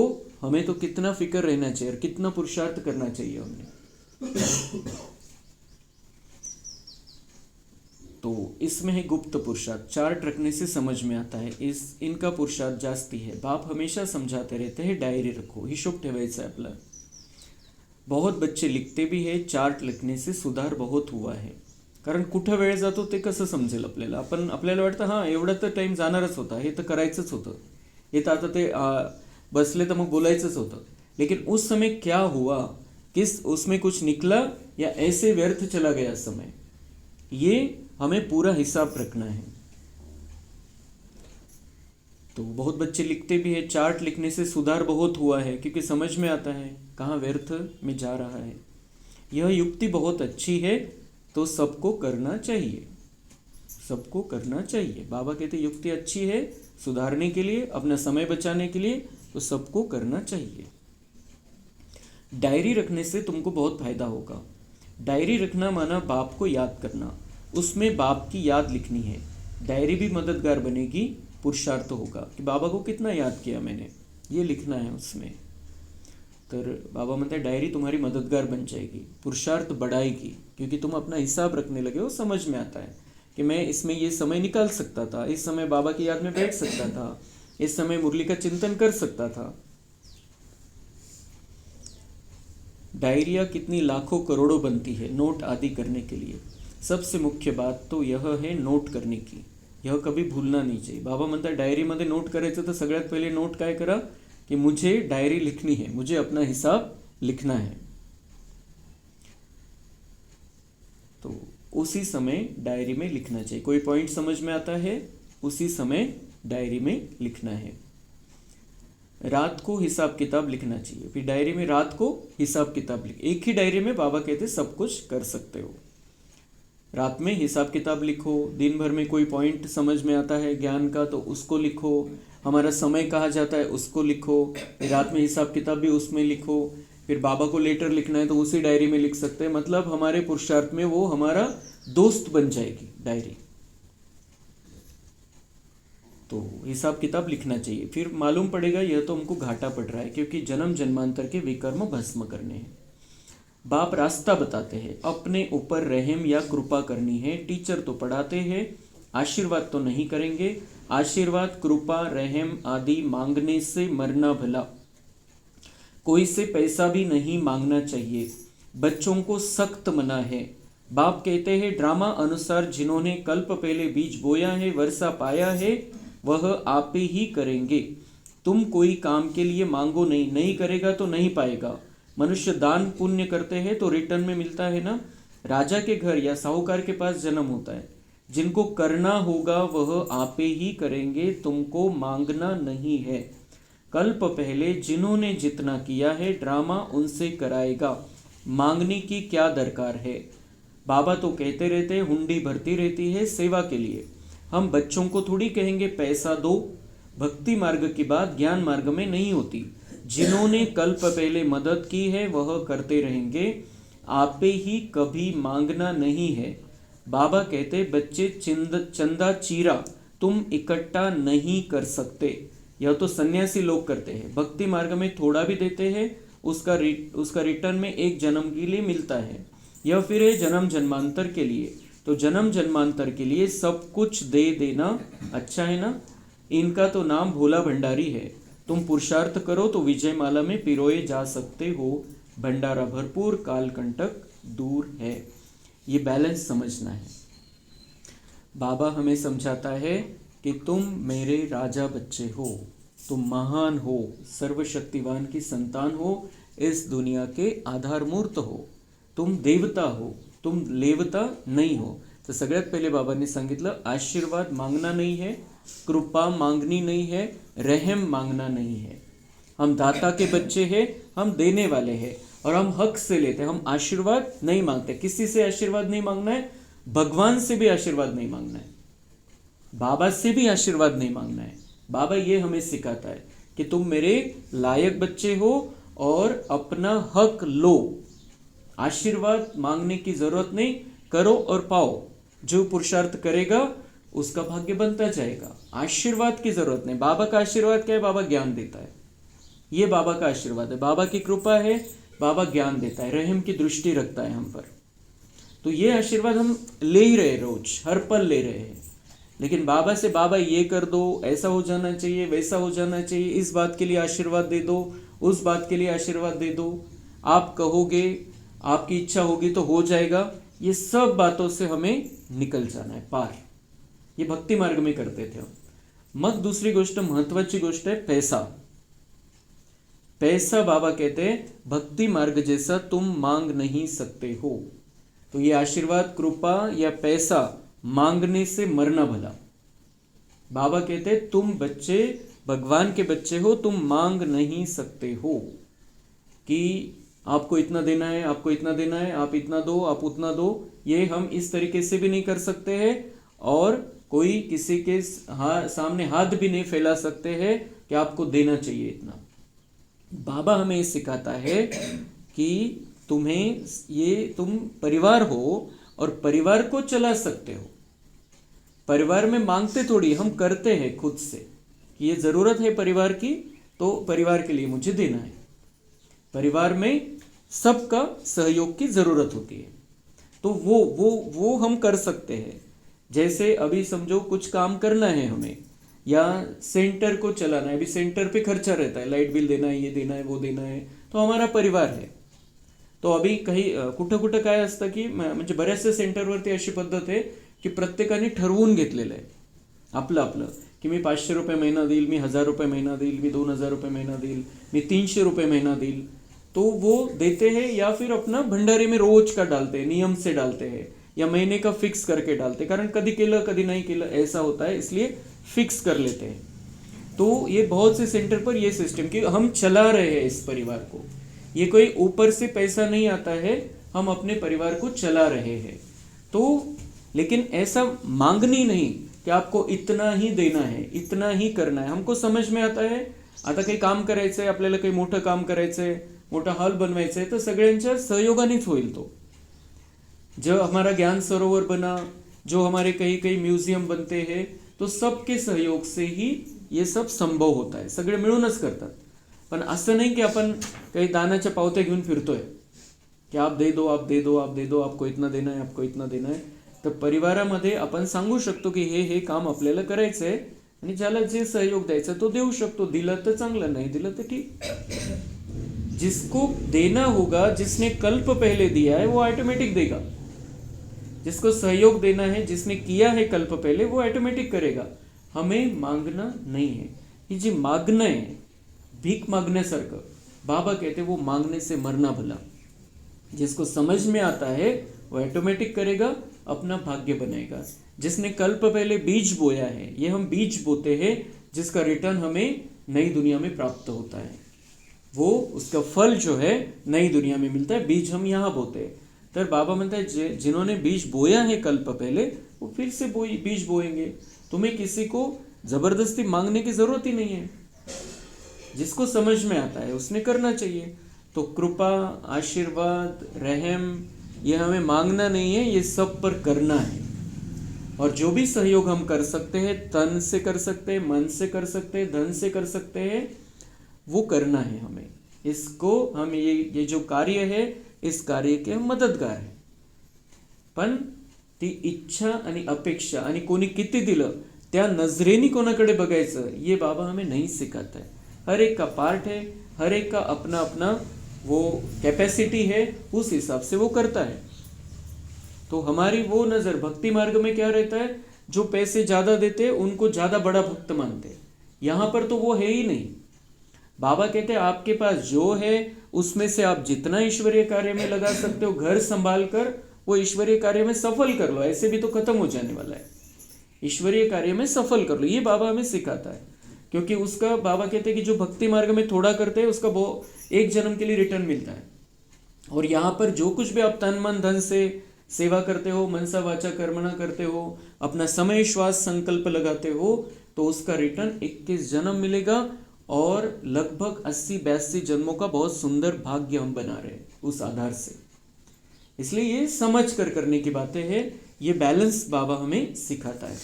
हमें तो कितना फिक्र रहना चाहिए और कितना पुरुषार्थ करना चाहिए हमने। तो इसमें है गुप्त पुरुषार्थ, चार्ट रखने से समझ में आता है। इनका पुरुषार्थ जास्ती है। बाप हमेशा समझाते रहते हैं डायरी रखो, हिशोब ठेवायचा है आपला। बहुत बच्चे लिखते भी है, चार्ट लिखने से सुधार बहुत हुआ है। कारण कुठं वेळ जातो ते कसं समजेल आपल्याला। आपल्याला वाटतं हां एवढा तर टाईम जाणारच होता, हे तर करायचंच होतं, हे तर आता ते बसले तर मग बोलायचंच होतं। लेकिन उस समय क्या हुआ, उसमें कुछ निकला या ऐसे व्यर्थ चला गया समय, ये हमें पूरा हिसाब रखना है। तो बहुत बच्चे लिखते भी है, चार्ट लिखने से सुधार बहुत हुआ है, क्योंकि समझ में आता है कहाँ व्यर्थ में जा रहा है। यह युक्ति बहुत अच्छी है, तो सबको करना चाहिए, सबको करना चाहिए। बाबा कहते युक्ति अच्छी है सुधारने के लिए, अपना समय बचाने के लिए, तो सबको करना चाहिए। डायरी रखने से तुमको बहुत फायदा होगा। डायरी रखना माना बाप को याद करना, उसमें बाप की याद लिखनी है। डायरी भी मददगार बनेगी, पुरुषार्थ होगा कि बाबा को कितना याद किया मैंने, ये लिखना है उसमें। तर बाबा म्हणते डायरी तुम्हारी मददगार बन जाएगी, पुरुषार्थ बढ़ाएगी, क्योंकि तुम अपना हिसाब रखने लगे हो। समझ में आता है कि मैं इसमें ये समय निकाल सकता था, इस समय बाबा की याद में बैठ सकता था, इस समय मुरली का चिंतन कर सकता था। डायरिया कितनी लाखों करोड़ों बनती है नोट आदि करने के लिए। सबसे मुख्य बात तो यह है नोट करने की, यह कभी भूलना नहीं चाहिए। बाबा म्हणतात डायरीमध्ये नोट करायचं तर सगळ्यात पहिले नोट काय करा, कि मुझे डायरी लिखनी है, मुझे अपना हिसाब लिखना है, तो उसी समय डायरी में लिखना चाहिए। कोई पॉइंट समझ में आता है, उसी समय डायरी में लिखना है। रात को हिसाब किताब लिखना चाहिए, फिर डायरी में रात को हिसाब किताब लिख, एक ही डायरी में बाबा कहते सब कुछ कर सकते हो। रात में हिसाब किताब लिखो, दिन भर में कोई पॉइंट समझ में आता है ज्ञान का तो उसको लिखो, हमारा समय कहा जाता है उसको लिखो, रात में हिसाब किताब भी उसमें लिखो, फिर बाबा को लेटर लिखना है तो उसी डायरी में लिख सकते हैं। मतलब हमारे पुरुषार्थ में वो हमारा दोस्त बन जाएगी डायरी। तो हिसाब किताब लिखना चाहिए, फिर मालूम पड़ेगा यह तो हमको घाटा पड़ रहा है, क्योंकि जन्म जन्मांतर के विकर्म भस्म करने हैं। बाप रास्ता बताते हैं, अपने ऊपर रहम या कृपा करनी है। टीचर तो पढ़ाते हैं, आशीर्वाद तो नहीं करेंगे। आशीर्वाद, कृपा, रहम आदि मांगने से मरना भला। कोई से पैसा भी नहीं मांगना चाहिए। बच्चों को सख्त मना है। बाप कहते हैं ड्रामा अनुसार जिन्होंने कल्प पहले बीज बोया है, वर्षा पाया है, वह आप ही करेंगे। तुम कोई काम के लिए मांगो नहीं, नहीं करेगा तो नहीं पाएगा। मनुष्य दान पुण्य करते हैं तो रिटर्न में मिलता है ना। राजा के घर या साहूकार के पास जन्म होता है। जिनको करना होगा वह आप ही करेंगे, तुमको मांगना नहीं है। कल्प पहले जिन्होंने जितना किया है ड्रामा उनसे कराएगा, मांगने की क्या दरकार है। बाबा तो कहते रहते हुंडी भरती रहती है सेवा के लिए। हम बच्चों को थोड़ी कहेंगे पैसा दो। भक्ति मार्ग की बात ज्ञान मार्ग में नहीं होती। जिन्होंने कल्प पहले मदद की है वह करते रहेंगे, आपे ही कभी मांगना नहीं है। बाबा कहते बच्चे चंदा चीरा तुम इकट्ठा नहीं कर सकते। यह तो सन्यासी लोग करते हैं। भक्ति मार्ग में थोड़ा भी देते हैं, उसका रिटर्न में एक जन्म के लिए मिलता है। यह फिर है जन्म जन्मांतर के लिए। तो जन्म जन्मांतर के लिए सब कुछ दे देना अच्छा है ना। इनका तो नाम भोला भंडारी है। तुम पुरुषार्थ करो तो विजय माला में पिरोए जा सकते हो। भंडारा भरपूर, काल कंटक दूर है। ये बैलेंस समझना है। बाबा हमें समझाता है कि तुम मेरे राजा बच्चे हो, तुम महान हो, सर्वशक्तिवान की संतान हो, इस दुनिया के आधार मूर्त हो, तुम देवता हो, तुम लेवता नहीं हो। तर सगळ्यात पहिले बाबांनी सांगितलं आशीर्वाद मांगना नहीं है, कृपा मांगनी नहीं है, रहम मांगना नहीं है। हम दाता के बच्चे हैं, हम देने वाले हैं और हम हक से लेते हैं। हम आशीर्वाद नहीं मांगते, किसी से आशीर्वाद नहीं मांगना है, भगवान से भी आशीर्वाद नहीं मांगना है, बाबा से भी आशीर्वाद नहीं मांगना है। बाबा ये हमें सिखाता है कि तुम मेरे लायक बच्चे हो और अपना हक लो। आशीर्वाद मांगने की जरूरत नहीं, करो और पाओ। जो पुरुषार्थ करेगा उसका भाग्य बनता जाएगा। आशीर्वाद की जरूरत नहीं। बाबा का आशीर्वाद क्या है? बाबा ज्ञान देता है। ये बाबा का आशीर्वाद है, बाबा की कृपा है, बाबा ज्ञान देता है, रहम की दृष्टि रखता है हम पर। तो ये आशीर्वाद हम ले ही रहे, रोज हर पल ले रहे हैं। लेकिन बाबा से बाबा ये कर दो, ऐसा हो जाना चाहिए, वैसा हो जाना चाहिए, इस बात के लिए आशीर्वाद दे दो, उस बात के लिए आशीर्वाद दे दो, आप कहोगे, आपकी इच्छा होगी तो हो जाएगा। ये सब बातों से हमें निकल जाना है पार। ये भक्ति मार्ग में करते थे हम। मग दूसरी गोष्ट, महत्वाची गोष्ट है पैसा। पैसा बाबा कहते हैं भक्ति मार्ग जैसा तुम मांग नहीं सकते हो। तो ये आशीर्वाद, कृपा या पैसा मांगने से मरना भला। बाबा कहते हैं तुम बच्चे भगवान के बच्चे हो, तुम मांग नहीं सकते हो कि आपको इतना देना है, आपको इतना देना है, आप इतना दो, आप उतना दो। ये हम इस तरीके से भी नहीं कर सकते हैं और कोई किसी के सामने हाथ भी नहीं फैला सकते हैं कि आपको देना चाहिए इतना। बाबा हमें ये सिखाता है कि तुम्हें तुम परिवार हो और परिवार को चला सकते हो। परिवार में मांगते थोड़ी, हम करते हैं खुद से कि ये जरूरत है परिवार की, तो परिवार के लिए मुझे देना है। परिवार में सबका सहयोग की जरूरत होती है, तो वो हम कर सकते हैं। जैसे अभी समझो कुछ काम करना है हमें, या सेंटर को चलाना है, अभी सेंटर पे खर्चा रहता है, लाइट बिल देना है, ये देना है, वो देना है, तो हमारा परिवार है। तो अभी काही कुठं कुठं काय असतं की म्हणजे बऱ्याचशा सेंटरवरती अशी पद्धत आहे की प्रत्येकाने ठरवून घेतलेलं आहे आपलं आपलं की मी 500 रुपये महिना देईल, मी 1000 रुपये महिना देईल, मी 2000 रुपये महिना देईल, मी 300 रुपये महिना देईल, तो वो देते हैं या फिर अपना भंडारे में रोज का डालते हैं, नियम से डालते हैं या महीने का फिक्स करके डालते हैं, कारण कभी केलं कभी नहीं केलं ऐसा होता है, इसलिए फिक्स कर लेते हैं। तो ये बहुत से सेंटर पर ये सिस्टम कि हम चला रहे हैं इस परिवार को, ये कोई ऊपर से पैसा नहीं आता है, हम अपने परिवार को चला रहे हैं। तो लेकिन ऐसा मांगनी नहीं कि आपको इतना ही देना है, इतना ही करना है। हमको समझ में आता है आता काही काम करायचं आहे, आपल्याला काही मोठं काम करायचं आहे, मोठा हॉल बनवायचं आहे, तर सगळ्यांच्या सहयोगानेच होईल। तो जो हमारा ज्ञान सरोवर बना, जो हमारे कई कई म्यूजियम बनते हैं, तो सबके सहयोग से ही ये सब संभव होता है, सगळे मिळूनच करतात। पण असं नाही की आपण काही दानाच्या पावत्या घेऊन फिरतोय की आप दे दो, आप दे दो, आप दे दो, आपको इतना देना है, आपको इतना देना है। तर परिवारामध्ये आपण सांगू शकतो की हे काम आपल्याला करायचं आहे आणि ज्याला जे सहयोग द्यायचा तो देऊ शकतो, दिलं तर चांगलं, नहीं दिलं तर ठीक। जिसको देना होगा, जिसने कल्प पहले दिया है वो ऑटोमेटिक देगा। जिसको सहयोग देना है, जिसने किया है कल्प पहले, वो ऑटोमेटिक करेगा। हमें मांगना नहीं है। ही जी मागणं आहे, भीक मागण्यासारखं, बाबा कहते वो मांगने से मरना भला। जिसको समझ में आता है वो ऑटोमेटिक करेगा, अपना भाग्य बनाएगा। जिसने कल्प पहले बीज बोया है, ये हम बीज बोते हैं जिसका रिटर्न हमें नई दुनिया में प्राप्त होता है, वो उसका फल जो है नई दुनिया में मिलता है। बीज हम यहाँ बोते हैं। तो बाबा म्हणता है जिन्होंने बीज बोया है कल्प पहले, वो फिर से बीज बोएंगे। तुम्हें किसी को जबरदस्ती मांगने की जरूरत ही नहीं है। जिसको समझ में आता है उसने करना चाहिए। तो कृपा, आशीर्वाद, रहम, ये हमें मांगना नहीं है, ये सब पर करना है। और जो भी सहयोग हम कर सकते हैं, तन से कर सकते हैं, मन से कर सकते हैं, धन से कर सकते हैं, वो करना है हमें। इसको हम ये जो कार्य है, इस कार्य के हम मदतगार हैं। पण ती इच्छा आणि अपेक्षा आणि कोणी किती दिलं त्या नजरेने कोणाकडे बघायचं, ये बाबा हमें नहीं सिखाता है। हर एक का पार्ट है, हर एक का अपना अपना वो कैपेसिटी है, उस हिसाब से वो करता है। तो हमारी वो नज़र भक्ति मार्ग में क्या रहता है, जो पैसे ज़्यादा देते हैं उनको ज़्यादा बड़ा भक्त मानते हैं। यहाँ पर तो वो है ही नहीं। बाबा कहते हैं आपके पास जो है उसमें से आप जितना ईश्वरीय कार्य में लगा सकते हो, घर संभाल कर वो ईश्वरीय कार्य में सफल कर लो। ऐसे भी तो खत्म हो जाने वाला है, ईश्वरीय कार्य में सफल कर लो। ये बाबा हमें सिखाता है, क्योंकि उसका बाबा कहते हैं कि जो भक्ति मार्ग में थोड़ा करते हैं उसका वो एक जन्म के लिए रिटर्न मिलता है। और यहाँ पर जो कुछ भी आप तन मन धन से सेवा करते हो, मनसा वाचा कर्मणा करते हो, अपना समय श्वास संकल्प लगाते हो, तो उसका रिटर्न 21 जन्म मिलेगा। और लगभग 80-82 जन्मों का बहुत सुंदर भाग्य हम बना रहे हैं उस आधार से। इसलिए ये समझ कर करने की बातें हैं, ये बैलेंस बाबा हमें सिखाता है।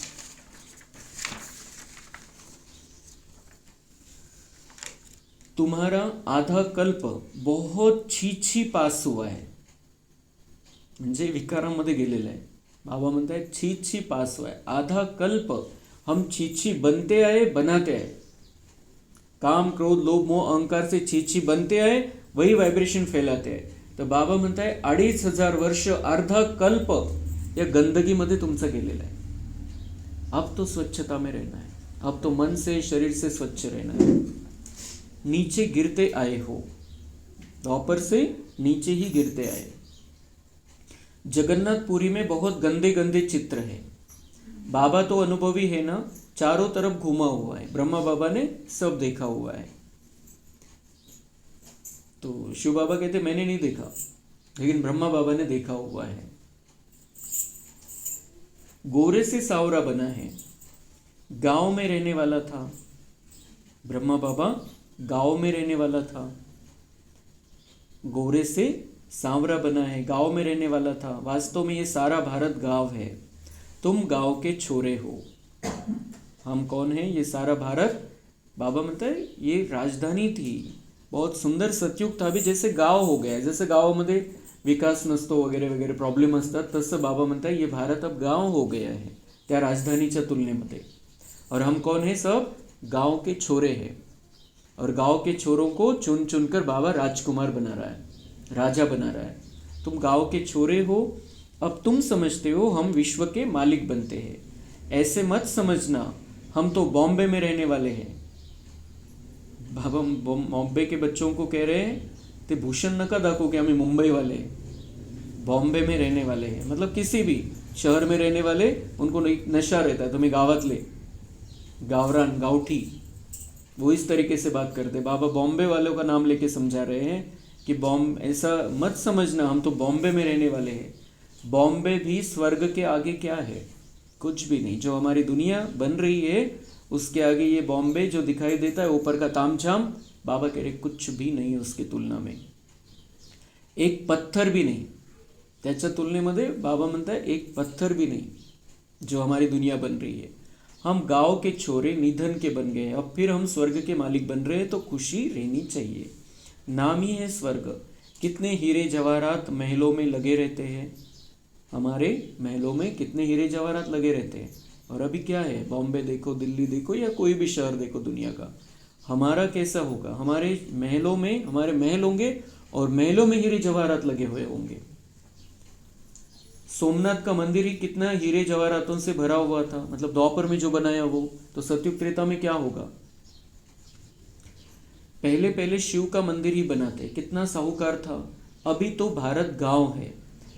तुम्हारा आधा कल्प बहुत छी पास हुआ है, म्हणजे विकारामध्ये गेलेला आहे। बाबा म्हणताय छी पास हुआ है। आधा कल्प हम छी बनते आए, बनाते आए। काम, क्रोध, लोभ, मोह, अहंकार से छी बनते आए, वही वाइब्रेशन फैलाते आए। तो बाबा म्हणताय 2500 वर्ष, अर्धा कल्प या गंदगीमध्ये तुमचा गेलेला आहे। अब तो स्वच्छता में रहना है, अब तो मन से, शरीर से स्वच्छ रहना है। नीचे गिरते आए हो, ऊपर से नीचे ही गिरते आए। जगन्नाथपुरी में बहुत गंदे गंदे चित्र हैं। बाबा तो अनुभवी है ना, चारों तरफ घूमा हुआ है, ब्रह्मा बाबा ने सब देखा हुआ है। तो शिव बाबा कहते मैंने नहीं देखा, लेकिन ब्रह्मा बाबा ने देखा हुआ है। गोरे से सावरा बना है, गांव में रहने वाला था। ब्रह्मा बाबा गांव में रहने वाला था। गोरे से सांवरा बना है, गांव में रहने वाला था। वास्तव में ये सारा भारत गांव है, तुम गांव के छोरे हो। हम कौन हैं? ये सारा भारत। बाबा म्हणता है ये राजधानी थी, बहुत सुंदर सतयुग था, भी जैसे गाव हो गया है। जैसे गावामध्ये विकास नसतो वगैरे वगैरे प्रॉब्लेम असतात, तसं बाबा म्हणता है ये भारत अब गांव हो गया है त्या राजधानीच्या तुलनेमध्ये। और हम कौन है? सब गांव के छोरे हैं। और गांव के छोरों को चुन चुन कर बाबा राजकुमार बना रहा है, राजा बना रहा है। तुम गांव के छोरे हो, अब तुम समझते हो हम विश्व के मालिक बनते हैं। ऐसे मत समझना हम तो बॉम्बे में रहने वाले हैं। बाबा बॉम्बे के बच्चों को कह रहे हैं ते भूषण नका दाखो कि हमें मुंबई वाले बॉम्बे में रहने वाले हैं, मतलब किसी भी शहर में रहने वाले उनको नशा रहता है, तुम्हें गावतले गावरान गावठी, वो इस तरीके से बात करते। बाबा बॉम्बे वालों का नाम लेके समझा रहे हैं कि ऐसा मत समझना, हम तो बॉम्बे में रहने वाले हैं। बॉम्बे भी स्वर्ग के आगे क्या है? कुछ भी नहीं। जो हमारी दुनिया बन रही है उसके आगे ये बॉम्बे जो दिखाई देता है ऊपर का तामझाम, बाबा कह रहे कुछ भी नहीं है उसकी तुलना में, एक पत्थर भी नहीं। त्याच्या तुलनेमध्ये बाबा म्हणता है एक पत्थर भी नहीं जो हमारी दुनिया बन रही है। हम गांव के छोरे निधन के बन गए, अब फिर हम स्वर्ग के मालिक बन रहे हैं, तो खुशी रहनी चाहिए। नाम ही है स्वर्ग। कितने हीरे जवाहरात महलों में लगे रहते हैं, हमारे महलों में कितने हीरे जवाहरात लगे रहते हैं। और अभी क्या है, बॉम्बे देखो, दिल्ली देखो, या कोई भी शहर देखो दुनिया का, हमारा कैसा होगा? हमारे महलों में हमारे महल होंगे और महलों में हीरे जवाहरात लगे हुए होंगे। सोमनाथ का मंदिर ही कितना हीरे जवाहरातों से भरा हुआ था, मतलब द्वापर में जो बनाया वो, तो सतयुग त्रेता में क्या होगा? पहले पहले शिव का मंदिर ही बनाते, कितना साहूकार था। अभी तो भारत गांव है,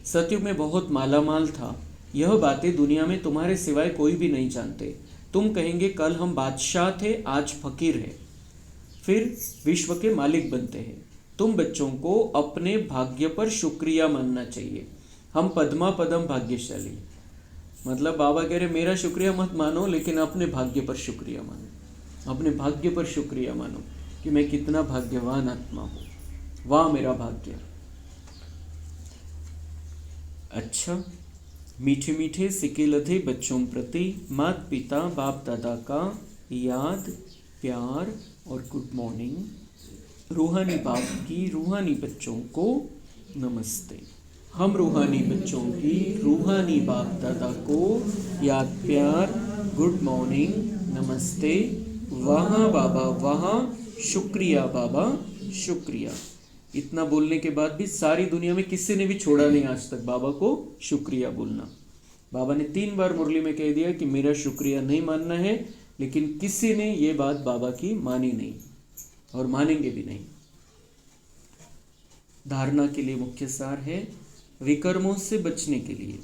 सतयुग में बहुत मालामाल था। यह बातें दुनिया में तुम्हारे सिवाय कोई भी नहीं जानते। तुम कहेंगे कल हम बादशाह थे, आज फकीर है, फिर विश्व के मालिक बनते हैं। तुम बच्चों को अपने भाग्य पर शुक्रिया मानना चाहिए। हम पद्मा पदम भाग्यशाली, मतलब बाबा कह रहे मेरा शुक्रिया मत मानो, लेकिन अपने भाग्य पर शुक्रिया मानो। अपने भाग्य पर शुक्रिया मानो कि मैं कितना भाग्यवान आत्मा हूँ, वाह मेरा भाग्य। अच्छा, मीठे मीठे सिके लधे बच्चों प्रति माता पिता बाप दादा का याद, प्यार और गुड मॉर्निंग। रूहानी बाप की रूहानी बच्चों को नमस्ते। हम रूहानी बच्चों की रूहानी बाप दादा को याद, प्यार, गुड मॉर्निंग, नमस्ते। वहाँ बाबा वहाँ, शुक्रिया बाबा शुक्रिया। इतना बोलने के बाद भी सारी दुनिया में किसी ने भी छोड़ा नहीं आज तक बाबा को शुक्रिया बोलना। बाबा ने 3 बार मुरली में कह दिया कि मेरा शुक्रिया नहीं मानना है, लेकिन किसी ने ये बात बाबा की मानी नहीं और मानेंगे भी नहीं। धारणा के लिए मुख्य सार है, विकर्मों से बचने के लिए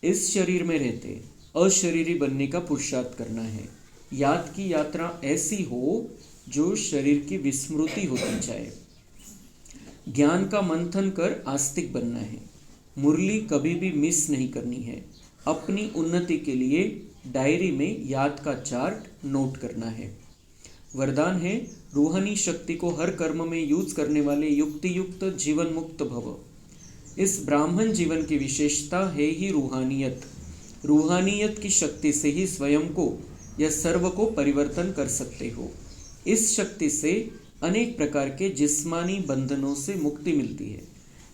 इस शरीर में रहते अशरीरी बनने का पुरुषार्थ करना है। याद की यात्रा ऐसी हो जो शरीर की विस्मृति होती जाए। ज्ञान का मंथन कर आस्तिक बनना है। मुरली कभी भी मिस नहीं करनी है। अपनी उन्नति के लिए डायरी में याद का चार्ट नोट करना है। वरदान है, रूहानी शक्ति को हर कर्म में यूज करने वाले युक्ति युक्त जीवन मुक्त भव। इस ब्राह्मण जीवन की विशेषता है ही रूहानियत। रूहानियत की शक्ति से ही स्वयं को या सर्व को परिवर्तन कर सकते हो। इस शक्ति से अनेक प्रकार के जिस्मानी बंधनों से मुक्ति मिलती है,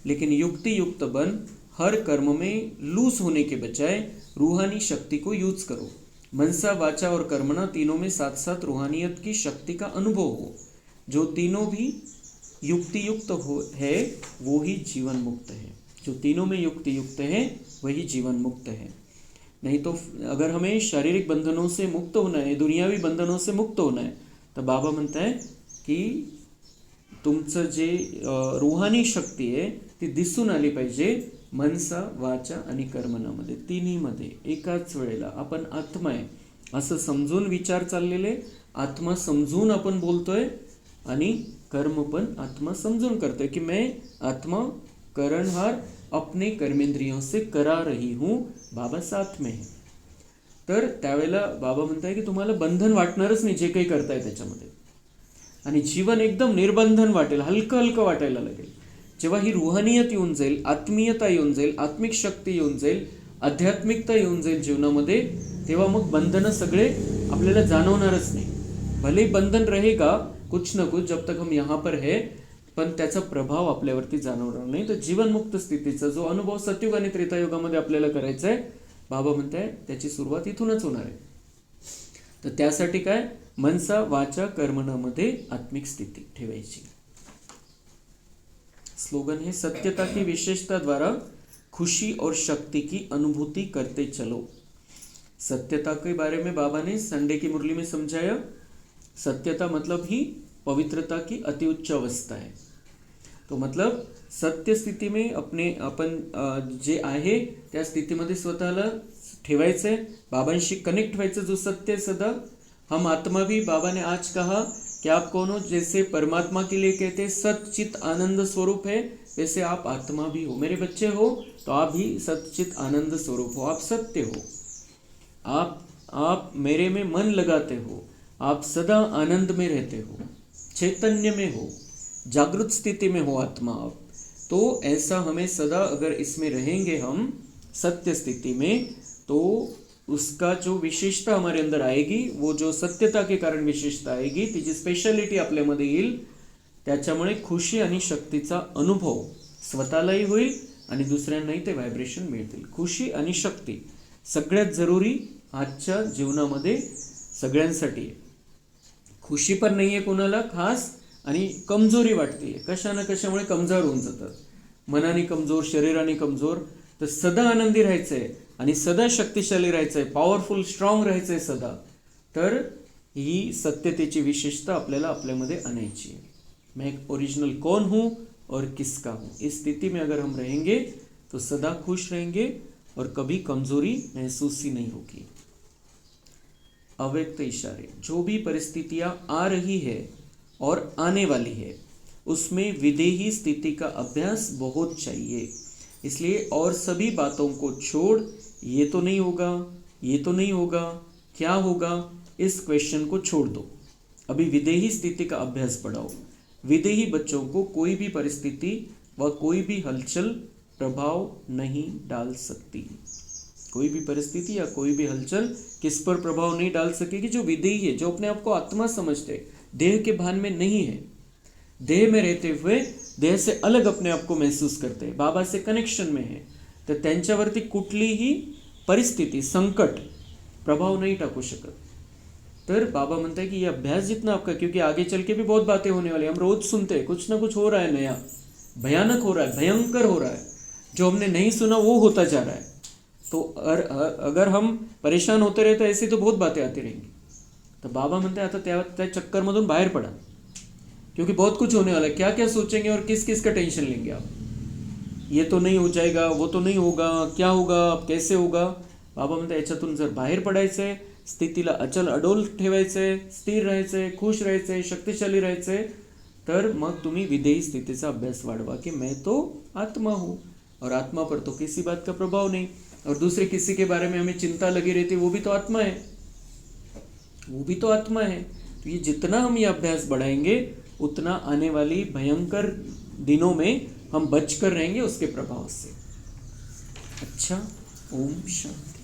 लेकिन युक्ति युक्त बन हर कर्म में लूज होने के बजाय रूहानी शक्ति को यूज करो। मनसा वाचा और कर्मणा तीनों में साथ साथ रूहानियत की शक्ति का अनुभव हो। जो तीनों भी युक्ति युक्त हो है वो ही जीवन मुक्त है। जो तीनों में युक्ति युक्त है वही जीवन मुक्त है। नहीं तो अगर हमें शारीरिक बंधनों से मुक्त होना है, दुनियावी बंधनों से मुक्त होना है, तो बाबा म्हणता है की तुमचं जे रूहानी शक्ती आहे ती दिसून आली पाहिजे मनसा वाचा आणि कर्मणामध्ये, तिन्हीमध्ये एकाच वेळेला। आपण आत्मा आहे असं समजून विचार चाललेले, आत्मा समजून आपण बोलतोय आणि कर्म पण आत्मा समजून करतोय कि मैं आत्मा करणहार अपने कर्मेंद्रियों से करा रही हूँ, बाबा साथ में है। तर त्यावेळेला बाबा म्हणताय की तुम्हाला बंधन वाटणारच नाही जे काही करताय त्याच्यामध्ये, आणि जीवन एकदम निर्बंधन वाटेल, हलकं हलकं वाटायला लागेल। जेव्हा ही रूहानियत येऊन जाईल, आत्मीयता येऊन जाईल, आत्मिक शक्ती येऊन जाईल, आध्यात्मिकता येऊन जाईल जीवनामध्ये, तेव्हा मग बंधनं सगळे आपल्याला जाणवणारच नाही। भले बंधन रहेगा कुछ न कुछ जब तक हम यहाँ पर है, पण त्याचा प्रभाव आपल्यावरती जाणवणार नाही। तर जीवनमुक्त स्थितीचा जो अनुभव सतयुग आणि त्रेतायुगामध्ये आपल्याला करायचा आहे, बाबा म्हणताय त्याची सुरुवात इथूनच होणार आहे। तर त्यासाठी काय, मनसा वाचा कर्मणामध्ये आत्मिक स्थिती ठेवायची। स्लोगन है, सत्यता की विशेषता द्वारा खुशी और शक्ति की अनुभूति करते चलो। सत्यता के बारे में बाबा ने संडे की मुरली में समझाया। सत्यता मतलब ही पवित्रता की अति उच्च अवस्था आहे. तो मतलब सत्य स्थितीमध्ये आपण जे आहे त्या स्थितीमध्ये स्वतःला ठेवायचं आहे, बाबांशी कनेक्ट व्हायचं. जो सत्य सदा हम आत्मा भी, बाबा ने आज कहा कि आप कौन हो, जैसे परमात्मा के लिए कहते सच्चित आनंद स्वरूप है, वैसे आप आत्मा भी हो. मेरे बच्चे हो तो आप भी सच्चित आनंद स्वरूप हो, आप सत्य हो, आप मेरे में मन लगाते हो, आप सदा आनंद में रहते हो, चैतन्य में हो, जागृत स्थिति में हो आत्मा आप. तो ऐसा हमें सदा अगर इसमें रहेंगे हम सत्य स्थिति में, तो उसका जो विशेषता हमारे अंदर आएगी, वो जो सत्यता के कारण विशेषता आएगी, तिची स्पेशालिटी आपल्यामध्ये येईल. त्याच्यामुळे खुशी आणि शक्तीचा अनुभव स्वतःलाही होईल आणि दुसऱ्यांनाही ते व्हायब्रेशन मिळतील. खुशी आणि शक्ती सगळ्यात जरुरी आजच्या जीवनामध्ये सगळ्यांसाठी आहे. खुशी पण नाही आहे कोणाला खास, आणि कमजोरी वाटते, कशा कशामुळे कमजोर होऊन जातात, मनाने कमजोर, शरीराने कमजोर. तर सदा आनंदी राहायचं आहे आणि सदा शक्तिशाली राहायचं आहे, पॉवरफुल स्ट्रॉंग राहायचं आहे सदा. तर ही सत्यतेची विशेषता आपल्याला आपल्यामध्ये आणायची आहे. मैं ओरिजिनल कौन हूँ और किसका हूँ, इस स्थिति में अगर हम रहेंगे तो सदा खुश रहेंगे और कभी कमजोरी महसूस ही नहीं होगी. अव्यक्त इशारे, जो भी परिस्थितियाँ आ रही है और आने वाली है, उसमें विदेही स्थिति का अभ्यास बहुत चाहिए. इसलिए और सभी बातों को छोड़, ये तो नहीं होगा, ये तो नहीं होगा, क्या होगा, इस क्वेश्चन को छोड़ दो. अभी विदेही स्थिति का अभ्यास बढ़ाओ. विदेही बच्चों को कोई भी परिस्थिति व कोई भी हलचल प्रभाव नहीं डाल सकती. कोई भी परिस्थिति या कोई भी हलचल किस पर प्रभाव नहीं डाल सकेगी. जो विदेही है, जो अपने आप को आत्मा समझते, देह के भान में नहीं है, देह में रहते हुए देह से अलग अपने आप को महसूस करते, बाबा से कनेक्शन में है, तर त्यांच्यावरती कुठलीही परिस्थिती, संकट प्रभाव नहीं टाकू शकत. तर बाबा म्हणते कि ये अभ्यास जितना आपका, क्योंकि आगे चल के भी बहुत बातें होने वाली, हम रोज सुनते हैं कुछ ना कुछ हो रहा है नया, भयानक हो रहा है, भयंकर हो रहा है, जो हमने नहीं सुना वो होता जा रहा है. तो अगर हम परेशान होते रहे तो ऐसी तो बहुत बातें आती रहेंगी. तो बाबा म्हणते आता त्या चक्करमधून बाहेर पडा, क्योंकि बहुत कुछ होने वाला है. क्या क्या सोचेंगे और किस किस का टेंशन लेंगे आप, ये तो नहीं हो जाएगा, वो तो नहीं होगा, क्या होगा, कैसे होगा. बाबा म्हणते याच्यातून जर बाहेर पडायचं आहे, स्थितीला अचल अडोल ठेवायचं आहे, स्थिर राहायचं आहे, खुश राहायचं आहे, शक्तिशाली राहायचं आहे, तर मग तुम्ही विदेही स्थितीचा अभ्यास वाढवा कि मैं तो आत्मा हूँ और आत्मा पर तो किसी बात का प्रभाव नहीं, और दूसरे किसी के बारे में हमें चिंता लगी रहती, वो भी तो आत्मा है, वो भी तो आत्मा है. तो ये जितना हम ये अभ्यास बढ़ाएंगे उतना आने वाली भयंकर दिनों में हम बचकर रहेंगे उसके प्रभाव से. अच्छा, ओम शांति.